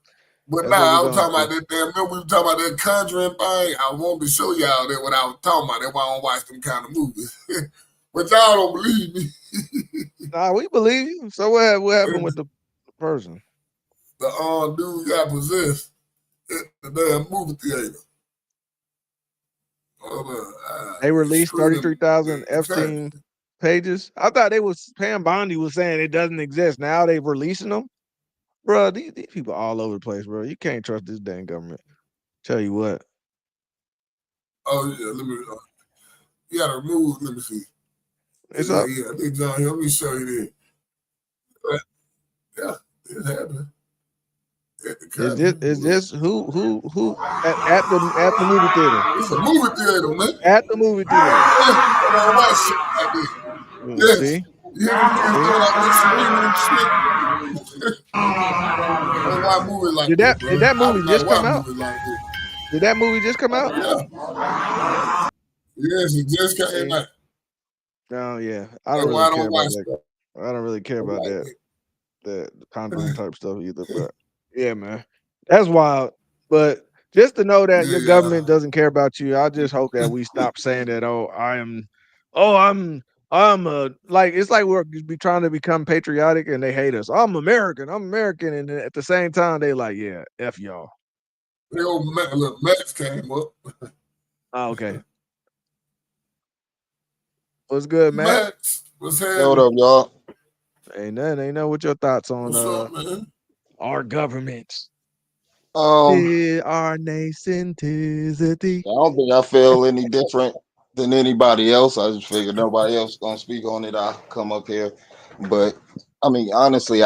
but that's what now I we're was gonna talking about do. that damn. Remember we were talking about that Conjuring thing? I wanted to show y'all that what I was talking about. That's why I don't watch them kind of movies. But y'all don't believe me. Nah, we believe you. So what happened with the person? The dude got possessed at the damn movie theater. They released 33,000 Epstein pages. I thought they was Pam Bondi was saying it doesn't exist. Now they're releasing them, bro. These people all over the place, bro. You can't trust this dang government. Tell you what. Oh yeah, let me. You gotta remove. Let me see. It's up. Yeah, I think John. Let me show you this. Yeah, it's happening. Is this who at the movie theater? It's a movie theater, man. At the movie theater. Watch shit like this. Yes. See? You hear them kids doing like this screaming and shit. Don't watch movies like this, bro. Did that movie just come out? Movies like this. Did that movie just come out? Yeah. Yes, it just came out. Oh yeah, I don't really care about that. Stuff. I don't really care about that Conjuring type stuff either. But yeah, man, that's wild. But just to know that your government doesn't care about you, I just hope that we stop saying that. I'm like it's like we're be trying to become patriotic and they hate us. I'm American, and at the same time they like, yeah, F y'all. The old Max came up. Oh, okay. What's good, Matt? Max, what's Hey, what up, y'all? Ain't nothing. What your thoughts on What's up, man? Our government? Our nation tis a thee. I don't think I feel any different than anybody else. I just figured nobody else gonna speak on it. I'll come up here, but I mean, honestly,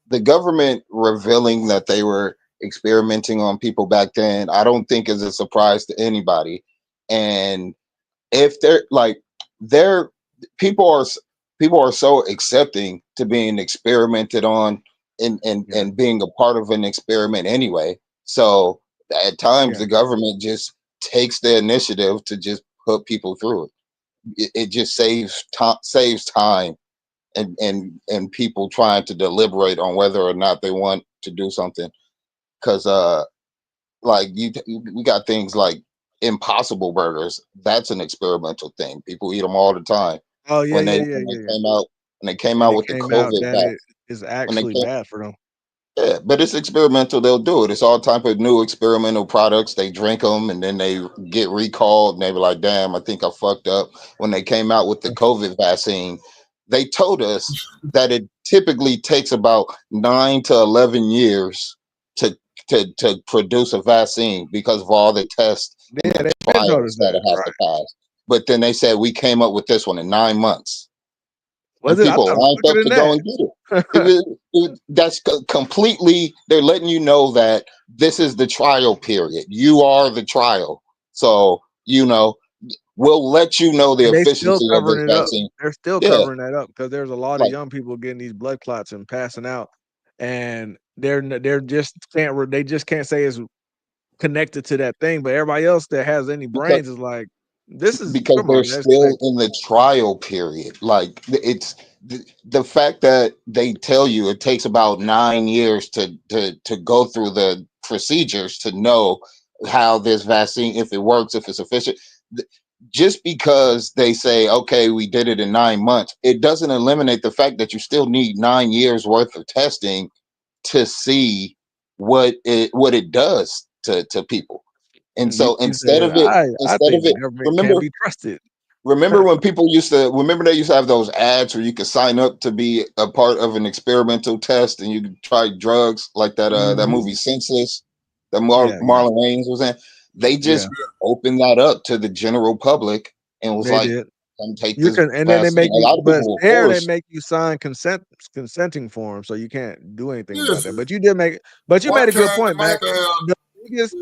the government revealing that they were experimenting on people back then, I don't think is a surprise to anybody. And if people are so accepting to being experimented on and being a part of an experiment anyway. So at times the government just takes the initiative to just put people through it. It just saves time and people trying to deliberate on whether or not they want to do something. Because like we got things like Impossible Burgers. That's an experimental thing. People eat them all the time. Oh yeah, when they came out with the COVID vaccine, is actually bad for them. Yeah, but it's experimental. They'll do it. It's all type of new experimental products. They drink them and then they get recalled and they be like, damn, I think I fucked up. When they came out with the COVID vaccine, they told us that it typically takes about 9 to 11 years to produce a vaccine because of all the tests and the trials that it has to pass. But then they said we came up with this one in 9 months. And people lined up to go and get it. That's completely, they're letting you know that this is the trial period. You are the trial. So, we'll let you know the efficiency of this vaccine. They're still covering that up because there's a lot of young people getting these blood clots and passing out. And they just can't say it's connected to that thing. But everybody else that has any brains is like, this is because they're still in the trial period. Like it's the fact that they tell you it takes about 9 years to go through the procedures to know how this vaccine, if it works, if it's efficient. Just because they say, okay, we did it in 9 months, it doesn't eliminate the fact that you still need 9 years worth of testing to see what it does to people. And so instead of it, can't be trusted. Remember when people used to have those ads where you could sign up to be a part of an experimental test and you could try drugs like that that movie Senseless that Marlon Wayans was in. They just opened that up to the general public and was come take You this can, and then they vaccine. make A you, lot of but people were there they forced. make you sign consenting forms, so you can't do anything about that. Listen, But you did make, but you one made a good time point, my Mac.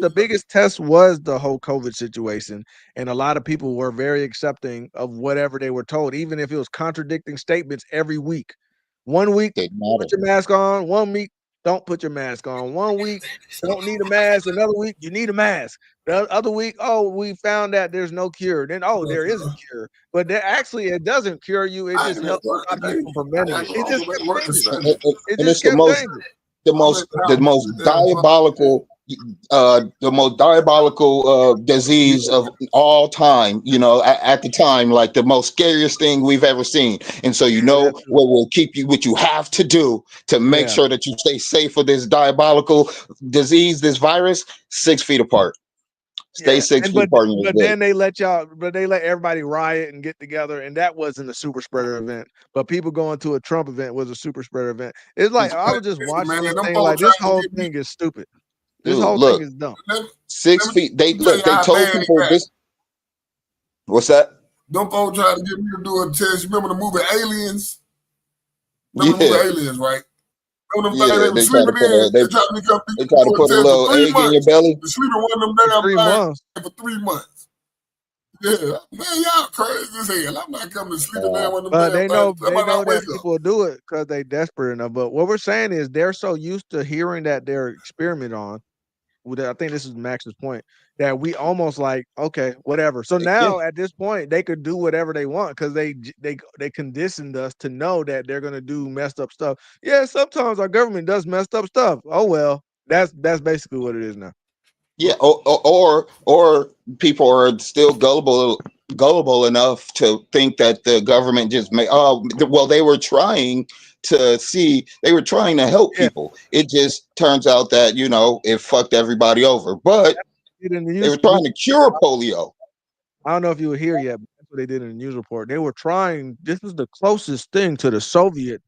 The biggest test was the whole COVID situation, and a lot of people were very accepting of whatever they were told, even if it was contradicting statements every week. 1 week, Didn't matter. put your mask on. 1 week, don't put your mask on. 1 week, don't need a mask. Another week, you need a mask. The other week, oh, we found that there's no cure. Then, oh, there is a cure, but there actually it doesn't cure you. It I just ain't at helps work stop you today. from preventing it. It I'm just gonna kept make work changing. Sunday. It And just it's the kept most changing. the I'm most at the the house. most This damn fuck. diabolical disease of all time, you know, at the time, like the most scariest thing we've ever seen. And so, you Yeah, know, that's true. what will keep you, what you have to do to make Yeah. sure that you stay safe for this diabolical disease, this virus, 6 feet apart. Stay Yeah, 6 and feet apart in your but gate. then they let y'all, but they let everybody riot and get together, and that wasn't a super spreader event. But people going to a Trump event was a super spreader event. It's like I was just Listen, watching man, this them thing, like folks this trying to whole get me. thing is stupid. This Dude, whole thing look, is dumb. Let me, 6 let feet. They me tell you look, they how told bad they people got. this. What's that? Them folks trying to get me to do a test. You remember the movie Aliens? Yeah. Remember the movie Aliens, right? Remember them things Yeah, they were sleeping in? They tried to come they try to do a put a test for little 3 egg in your months. belly. To sleep in one of them For damn 3 things months. for 3 months. Yeah, man, y'all crazy as hell. I'm not coming to sleep in one of them But damn they know things. How about I that wake up? people will do it because they desperate enough. But what we're saying is they're so used to hearing that they're experiment on. I think this is Max's point, that we almost like, okay, whatever. So now at this point, they could do whatever they want because they conditioned us to know that they're gonna do messed up stuff. Yeah, sometimes our government does messed up stuff. Oh well, that's basically what it is now. Yeah, or people are still gullible enough to think that the government just may. Oh, well, they were trying to see. They were trying to help Yeah. people. It just turns out that, you know, it fucked everybody over. But they were trying to cure polio. I don't know if you were here yet, but that's what they did in the news report. They were trying. This was the closest thing to the Soviet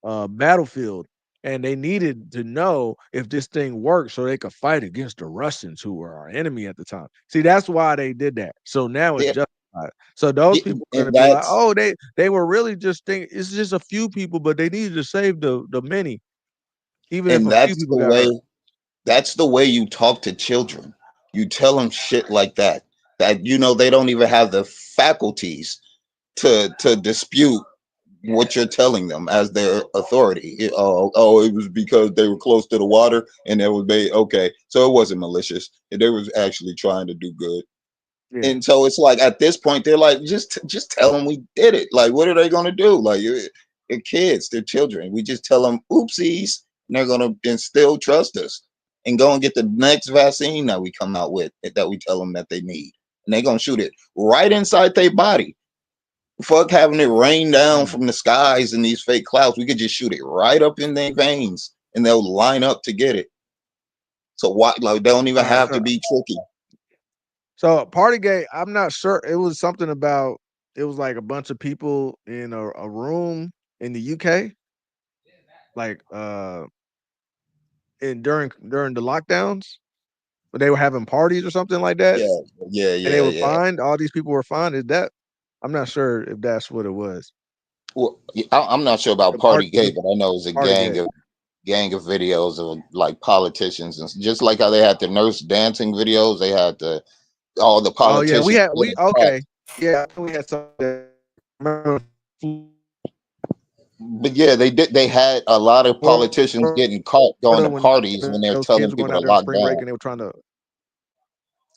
battlefield, and they needed to know if this thing worked so they could fight against the Russians, who were our enemy at the time. See, that's why they did that. So now it's Yeah. justified. So those Yeah, people are and going to be like, that's "Oh, they were really just thinking it's just a few people, but they needed to save the many, even if and a few that's people the got hurt." way. That's the way you talk to children. You tell them shit like that. That, you know, they don't even have the faculties to dispute what you're telling them as their authority. It was because they were close to the water and it was made. Okay, so it wasn't malicious. They was actually trying to do good. Yeah. And so it's like at this point they're like, just tell them we did it. Like, what are they gonna do? Like, they're kids, they're children. We just tell them oopsies, and they're gonna then still trust us and go and get the next vaccine that we come out with that we tell them that they need, and they're gonna shoot it right inside their body. Fuck having it rain down from the skies in these fake clouds. We could just shoot it right up in their veins, and they'll line up to get it. So why, like, they don't even All right, have to be tricky. So Partygate, I'm not sure. It was something about it was like a bunch of people in a room in the UK, like and during the lockdowns, but they were having parties or something like that, and they were Yeah. fined. All these people were fined. Is that? I'm not sure if that's what it was. Well, I'm not sure about The part, Partygate, but I know it was a Partygate. gang of videos of like politicians, and just like how they had the nurse dancing videos, they had all the Oh yeah, politicians. okay. Yeah, we had some. But yeah, they did. They had a lot of politicians getting caught going to parties when they're Those telling kids were going people to out there on lock spring down. break and they were trying to.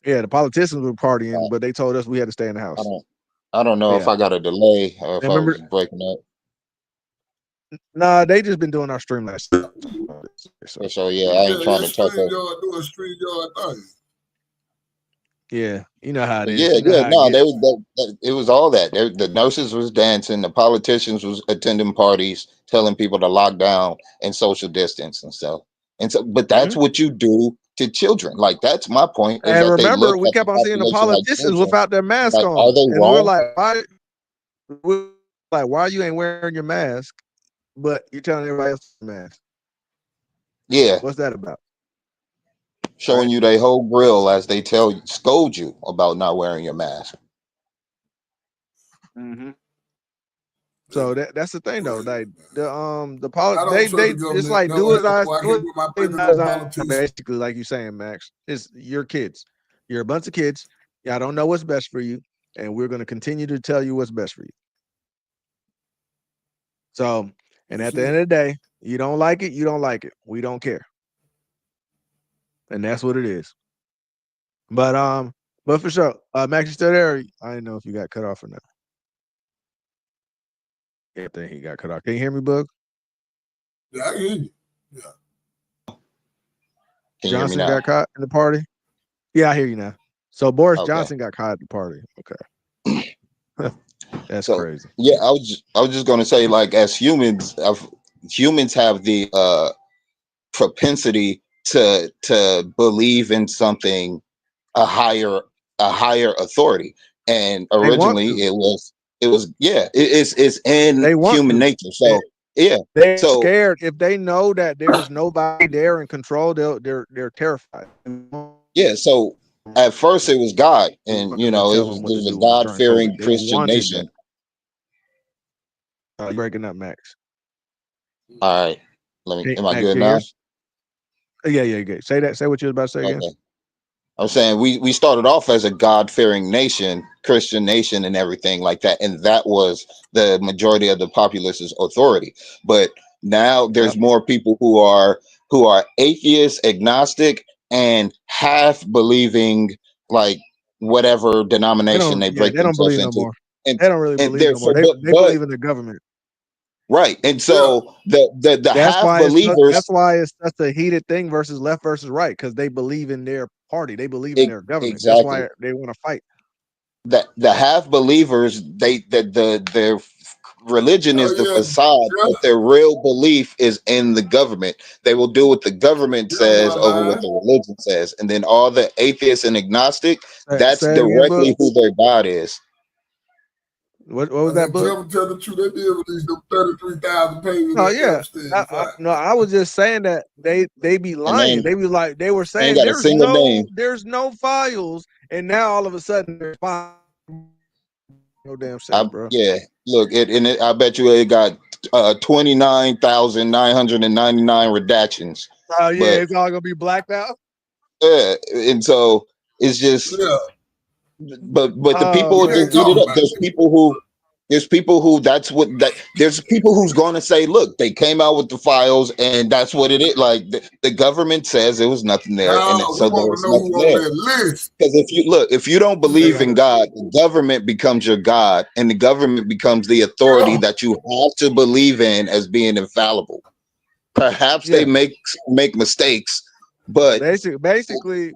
Yeah, the politicians were partying, but they told us we had to stay in the house. I don't know if Yeah, I got a delay or if and I remember. was breaking up. Nah, they just been doing our stream last. So yeah, I ain't trying to talk over. Do a StreamYard thing. Yeah, you know how it But is. You know how it no, gets. it was all that. The nurses was dancing, the politicians was attending parties, telling people to lock down and social distance and stuff. And so, but that's what you do to children. Like, that's my point, is And that they remember, look we at the kept on seeing the population like politicians children. without their mask Like, are on, they and we're wrong? like, why? We're like, why you ain't wearing your mask? But you're telling everybody else to mask. Yeah, What's that about? showing you their whole grill as they scold you about not wearing your mask. Mm-hmm. So that's the thing though. Like the they just government. like No, do it I as can't put my faith in no politician. basically, like you saying, Max. It's your kids. You're a bunch of kids. Y'all don't know what's best for you, and we're going to continue to tell you what's best for you. So, and at the end of the day, you don't like it, you don't like it. We don't care, and that's what it is. But for sure, Max, you still there? I didn't know if you got cut off or not. Yeah, I think he got cut off. Can you hear me, Bug? Yeah, I hear you. Yeah. Can Johnson you hear me now? got caught in the party. Yeah, I hear you now. So Boris Johnson got caught at the party. Okay, that's crazy. Yeah, I was just gonna say, like, as humans, humans have the propensity to believe in something, a higher authority, and originally it was it's in human nature. So they're so scared. If they know that there's nobody there in control, they're terrified. yeah, so at first it was God, and Tell them it what to was a do during COVID. God-fearing They Christian wanted that. nation. Breaking up, Max. All right, am I Max, good you now? hear? Yeah, good. Say that. Say what you was about to say again. Okay. I'm saying we started off as a God-fearing nation, Christian nation, and everything like that, and that was the majority of the populace's authority. But now there's more people who are atheist, agnostic, and half believing, like whatever denomination they break They don't themselves believe no into, more. and They don't really believe no more. therefore, They believe in the government. right, and so the That's half why believers. that's why it's such a heated thing versus left versus right, because they believe in their party. They believe in their government. That's Exactly. why they want to fight. That the half believers, their religion is the facade, but their real belief is in the government. They will do what the government says over what the religion says, and then all the atheists and agnostic, that's say it again, directly Bud. who their God is. What was that, Bud? Tell the truth, they did release them 33,000 pages. Oh yeah, I was just saying that they be lying. They be like they were saying got a single name. there's no files, and now all of a sudden there's files. No damn sense, bro. Yeah, look, I bet you it got 29,999 redactions. Oh yeah, but it's all gonna be blacked out. Yeah, and so it's just but the people will just eat it up. There's people who there's people who's going to say, look, they came out with the files and that's what it is. Like the government says there was nothing there, and so there was nothing there. Because if you don't believe in God, the government becomes your God, and the government becomes the authority that you have to believe in as being infallible. Perhaps they make mistakes, but basically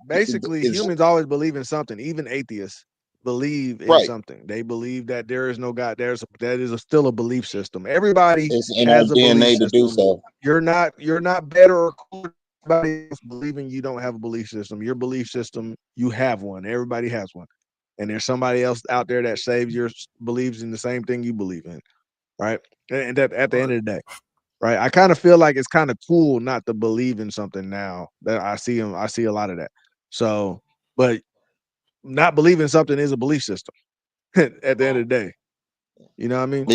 humans always believe in something. Even atheists believe in something. They believe that there is no God. That is still a belief system. Everybody has a belief system. Do so. You're not better or cooler than everybody else believing you don't have a belief system. Your belief system, you have one. Everybody has one, and there's somebody else out there that believes in the same thing you believe in, right? And that at the end of the day. Right. I kind of feel like it's kind of cool not to believe in something now that I see a lot of that. So, but not believing something is a belief system at the end of the day. You know what I mean?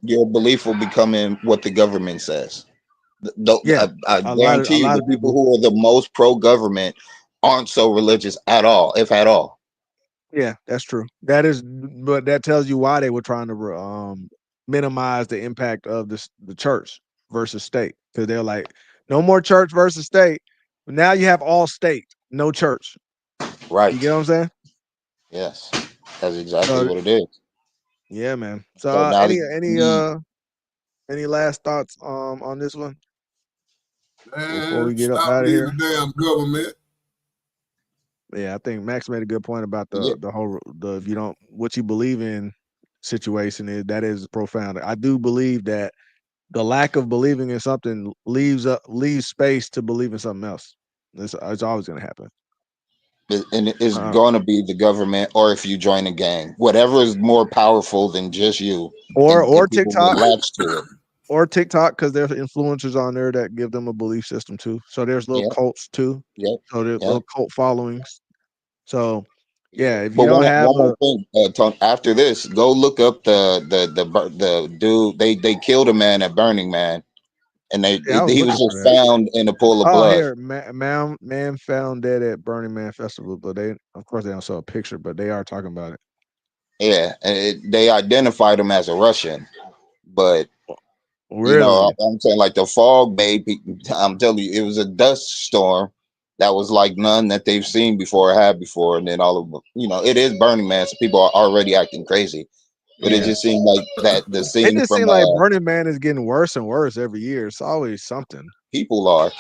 Your belief will become in what the government says. I guarantee you the people who are the most pro-government aren't so religious at all, if at all. Yeah, that's true. But that tells you why they were trying to minimize the impact of the church versus state, because they're like, no more church versus state. But now you have all state, no church. Right. You get what I'm saying? Yes, that's exactly what it is. Yeah, man. So, any last thoughts on this one before we get up out of here? The damn government. Yeah, I think Max made a good point about the whole if you don't what you believe in situation is profound. I do believe that the lack of believing in something leaves space to believe in something else. It's always going to happen. And it's going to be the government, or if you join a gang, whatever is more powerful than just you, or TikTok, to it. Or TikTok, because there's influencers on there that give them a belief system too. So there's little cults too. So there's little cult followings. So Yeah, if you But don't have one more thing, after this, go look up the dude. They killed a man at Burning Man, and I was he was looking just for that. found in a pool of Oh, blood. here, man found dead at Burning Man Festival, but of course, they don't show a picture, but they are talking about it. Yeah, and they identified him as a Russian, but Really? I'm saying like the fog made. I'm telling you, it was a dust storm that was like none that they've seen before or had before, and then all of it is Burning Man, so people are already acting crazy. But it just seemed like that the It scene just from seems like Burning Man is getting worse and worse every year. It's always something. people are.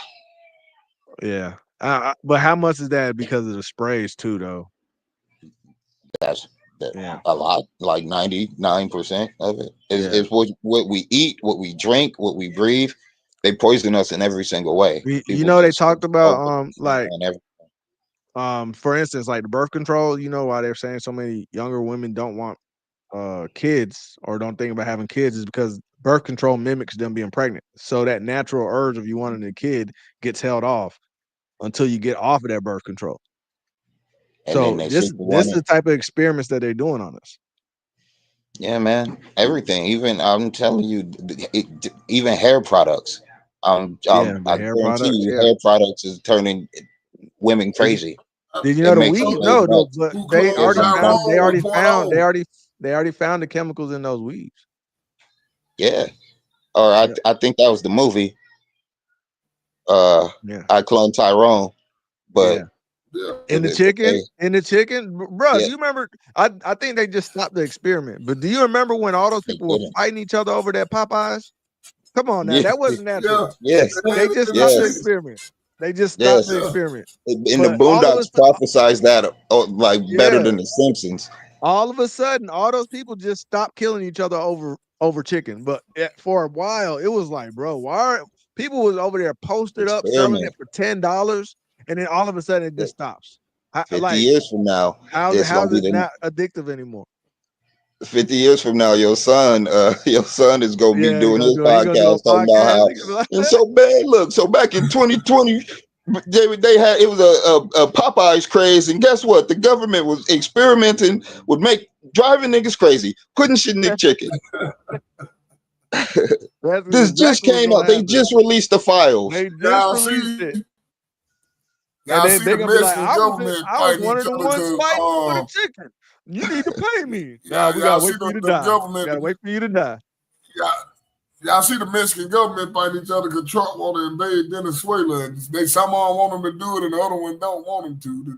Yeah. But how much is that because of the sprays too, though? That's a lot, like 99% of it is what we eat, what we drink, what we breathe. They poison us in every single way. They talked about for instance, like the birth control. You know why they're saying so many younger women don't want kids or don't think about having kids is because birth control mimics them being pregnant. So that natural urge of you wanting a kid gets held off until you get off of that birth control. And so this is the type of experiments that they're doing on us. Yeah, man. Everything. Even I'm telling you, even hair products. I guarantee you, hair products is turning women crazy. Did you know the weed? No, but they already found the chemicals in those weeds. Yeah. Or I think that was the movie. I Clone Tyrone, but in the chicken, bro. You remember? I think they just stopped the experiment. But do you remember when all those people were fighting each other over that Popeyes? Come on now, that wasn't natural. Yes, they just stopped the experiment. They just stopped the experiment. In the Boondocks prophesized that better than the Simpsons. All of a sudden, all those people just stopped killing each other over chicken. But for a while, it was like, bro, why people was over there posted up selling it for $10, and then all of a sudden it just stops. 50 years from now, how's it not addictive anymore? 50 years from now, your son is gonna be doing his podcast talking about how it's so bad. Look, so back in 2020, they had it was a Popeyes craze, and guess what? The government was experimenting with driving niggas crazy, putting shit in their chicken. This just came out. They just released the files. They just released it. Now I see the Mexican government I was one of the ones fighting for the chicken. You need to pay me. Yeah, we gotta wait for you to die. Gotta wait for you to die. Y'all see the Mexican government fighting each other because Trump want to invade Venezuela. Someone want them to do it, and the other one don't want them to.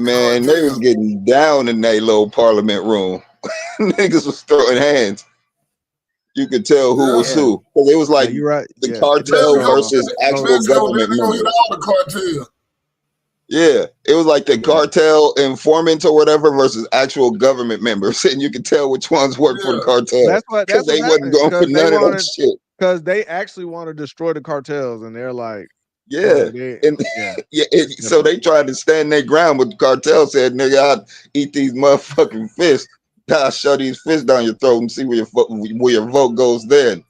Man, they was getting down in that little parliament room. Niggas was throwing hands. You could tell who was who. Because it was like the cartel versus actual government members. All the cartel. Yeah, it was like the cartel informants or whatever versus actual government members, and you could tell which ones worked for the cartel. That's they wasn't going for none of that shit. Because they actually want to destroy the cartels, and they're like, so they tried to stand their ground, but the cartel said, "Nigga, I'll eat these motherfucking fists. I'll shove these fists down your throat and see where your vote goes." Then,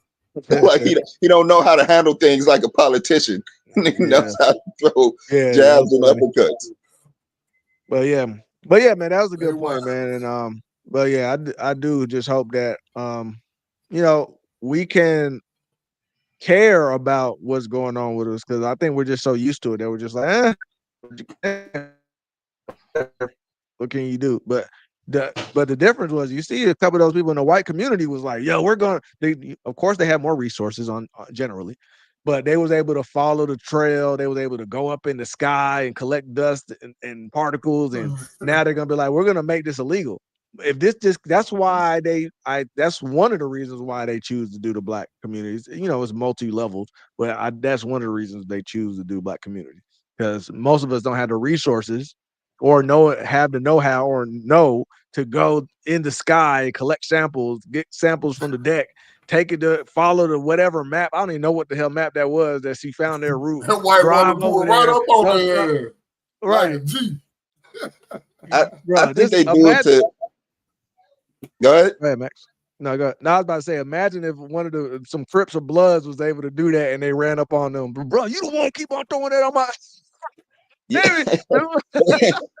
like he don't know how to handle things like a politician. Nigga knows how to throw jabs and uppercuts. But yeah, man, that was a good point, man. And but yeah, I do just hope that we can care about what's going on with us, because I think we're just so used to it that we're just like, what can you do? But the difference was, you see a couple of those people in the white community was like, yo, of course they have more resources on generally, but they was able to follow the trail. They was able to go up in the sky and collect dust and particles. And now they're going to be like, we're going to make this illegal. That's why that's one of the reasons why they choose to do the black communities. It's multi-levels, but that's one of the reasons they choose to do black communities, because most of us don't have the resources or have the know-how or know to go in the sky, collect samples, get samples from the deck, take it to follow the whatever map. I don't even know what the hell map that was that she found their route. That white woman pulled right up on there. Right. Like a G. I think they do it to. Go ahead. Go ahead, Max. No, go ahead. No, I was about to say, imagine if some Crips or Bloods was able to do that and they ran up on them. Bro, you don't want to keep on throwing that on my. Yeah.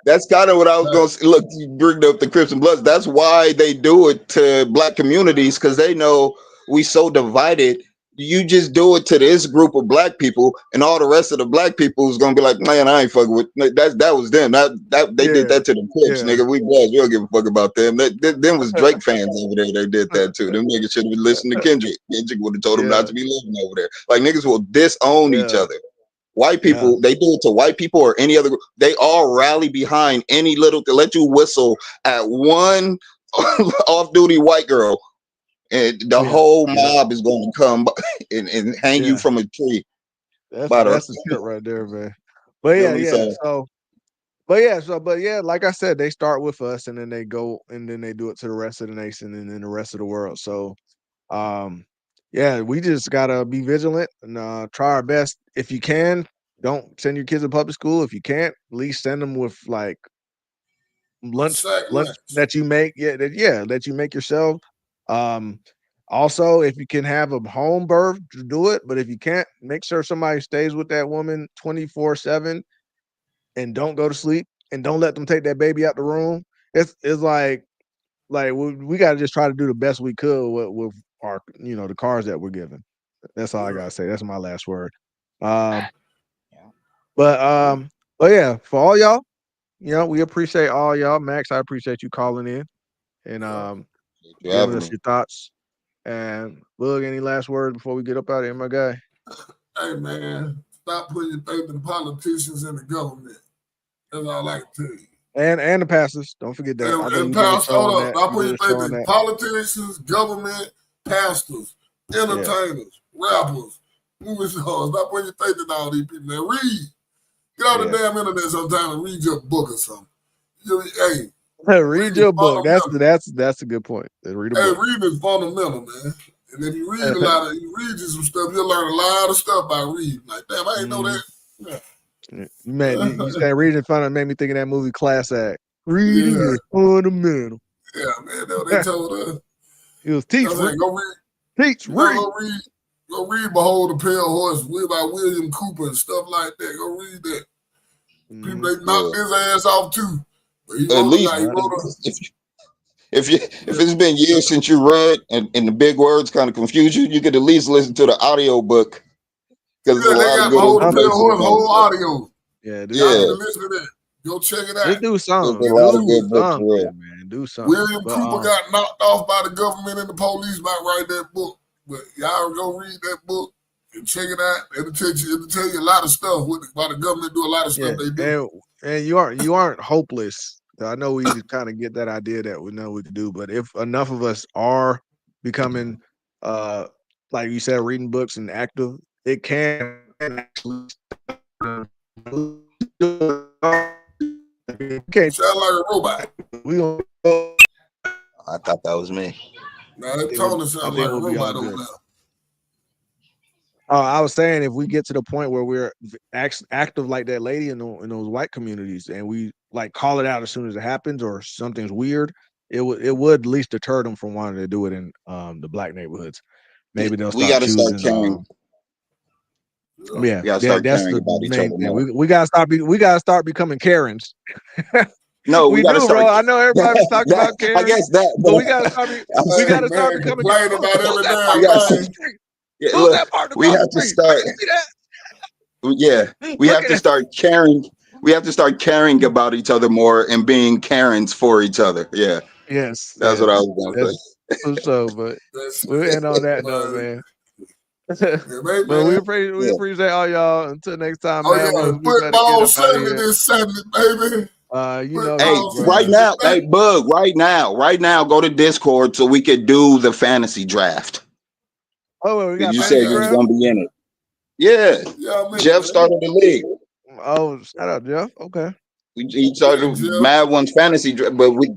That's kind of what I was going to say. Look, you bring up the Crips and Bloods. That's why they do it to black communities, because they know we so divided. You just do it to this group of black people, and all the rest of the black people is gonna be like, man, I ain't fucking with that was them. They did that to the Crips, nigga. We Bloods, we don't give a fuck about them. Them was Drake fans over there. They did that too. Them niggas should have been listening to Kendrick. Kendrick would have told them not to be living over there. Like niggas will disown each other. White people, they do it to white people or any other group. They all rally behind any little to let you whistle at one off-duty white girl. And the whole mob is going to come and hang you from a tree. That's the shit right there, man. But like I said, they start with us, and then they go, and then they do it to the rest of the nation, and then the rest of the world. So, we just gotta be vigilant and try our best. If you can, don't send your kids to public school. If you can't, at least send them with like lunch that you make. That you make yourself. Also, if you can have a home birth, do it. But if you can't, make sure somebody stays with that woman 24/7 and don't go to sleep, and don't let them take that baby out the room. It's like we got to just try to do the best we could with our, the cards that we're given. That's all I gotta say. That's my last word. But for all y'all, we appreciate all y'all. Max, I appreciate you calling in and giving us your thoughts. And Bug, any last words before we get up out of here, my guy? Hey man, stop putting your faith in the politicians and the government. That's all I can tell you. And the pastors. Don't forget that. And pastors, hold up. Stop putting your faith in politicians, government, pastors, entertainers, rappers, movie stars. Stop putting your faith in all these people, man. Read. Get on the damn internet sometime and read your book or something. Read your book. That's a good point. Read a book. Reading is fundamental, man. And if you read you read you some stuff, you'll learn a lot of stuff by reading. Like, damn, I didn't know that. Man, you said reading fun made me think of that movie Class Act. Reading is fundamental. Yeah, man, that's what they told us. It was teach. Go read Behold the Pale Horse by William Cooper and stuff like that. Go read that. People, they knocked his ass off too. At least if it's been years since you read and the big words kind of confuse you, you could at least listen to the audio book. Because they got the whole audio. Yeah. Listen to that. Go check it out. Just do something. Do something. William Cooper got knocked off by the government and the police by writing that book. But y'all go read that book and check it out. It'll tell you a lot of stuff. Why the government do a lot of stuff they do. And you aren't hopeless. I know we kind of get that idea that we know we can do, but if enough of us are becoming, like you said, reading books and active, it can actually. Sound like a robot. I thought that was me. No, that totally sounds like a robot over there. I was saying, if we get to the point where we're active like that lady in those white communities, and we like call it out as soon as it happens or something's weird, it would at least deter them from wanting to do it in the black neighborhoods. Maybe they'll start choosing. That's the main thing. We gotta start becoming Karens. No, we gotta start. Bro. I know everybody's talking about Karens. I guess that, but we gotta start becoming Karens about every damn thing. We have to start. Yeah, we have to start caring. We have to start caring about each other more and being Karens for each other. Yeah. Yes. That's what I was going to say. So, but we'll end on that note, man. But we appreciate all y'all. Until next time, man. Football Sunday this Sunday, baby. Right now, go to Discord so we could do the fantasy draft. Oh, you said you was gonna be in it. Yeah, Jeff started the league. Oh, shout out, Jeff. Okay. He started Mad One's fantasy draft, but we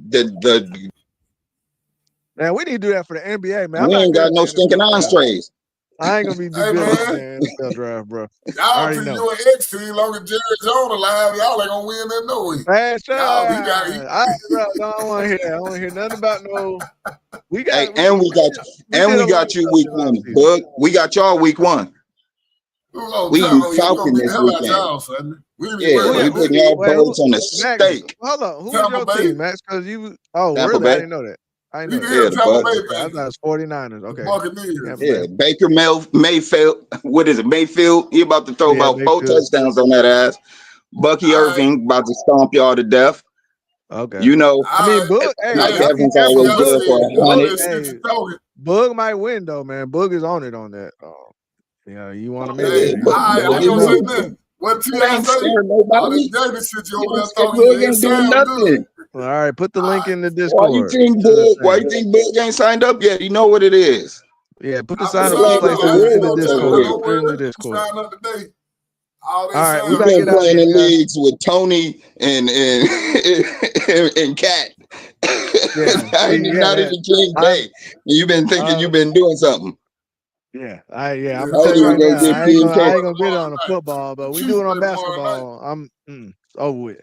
man, we need to do that for the NBA, man. We ain't got no stinking entrees. I ain't gonna be good in the NFL draft, bro. Y'all think you an X team, long as Jerry Jones alive, y'all ain't gonna win that no way. Man, I don't want to hear that. I don't want to hear nothing about no. We got you week one. Bug, we got y'all week one. We Falcon this weekend. Yeah, we putting y'all birds on the steak. Hold on, who was your team, Max? Because you, Tampa really, Bay. I didn't know that. I didn't know Yeah, that. the Bucks. I thought it was 49ers. Okay. Buccaneers. Yeah, Baker Mayfield. What is it? Mayfield. He about to throw about 4 touchdowns on that ass. Bucky Irving about to stomp y'all to death. Okay. You know, I mean, Boog, Mike Evans always good for 100. Boog might win though, man. Boog is on it on that. Yeah, you want to make it? I don't say that. What T.I. say? Nobody. Boog ain't doing nothing. All right, put the link in the Discord. Why you think Boog ain't signed up yet? You know what it is. Yeah, put the sign up place in the Discord. Put it in the Discord. Sign up today. All right, we been playing in leagues with Tony and Cat. Not even King Day. You've been thinking you've been doing something. Yeah, I'm gonna tell you right now. I ain't gonna get it on the football, but we do it on basketball. I'm over with.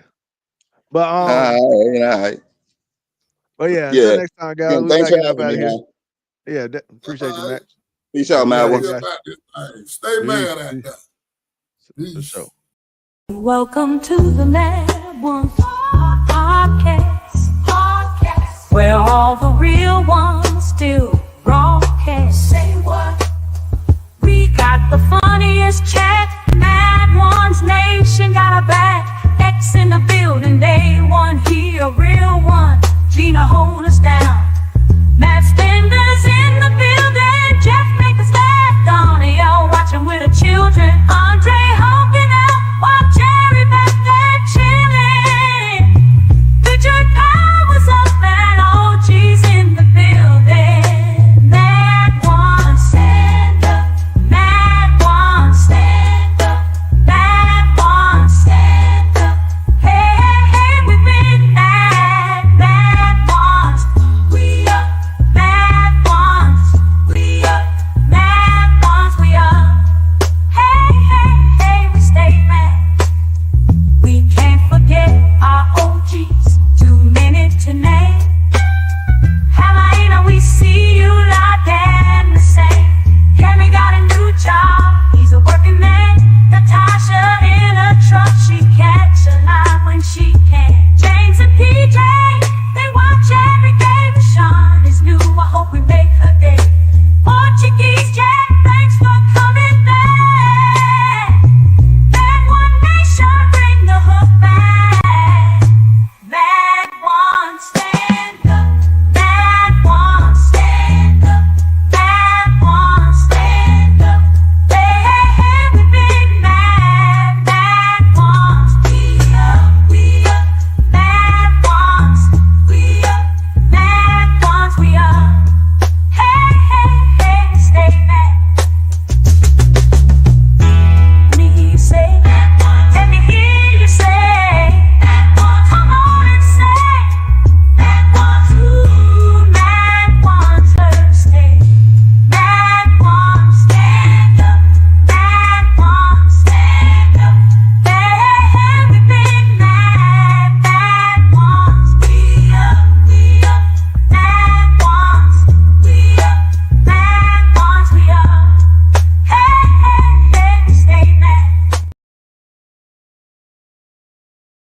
But all right. But yeah, until next time, guys. We thanks gotta for get up out of having here. me, Yeah, appreciate you, Max. Peace out, man. Stay mad at that. For sure. Welcome to the Mad Ones podcast, where all the real ones still broadcast. Say what? We got the funniest chat. Mad Ones Nation got a back. X in the building, day one, he a real one. Gina, hold us down.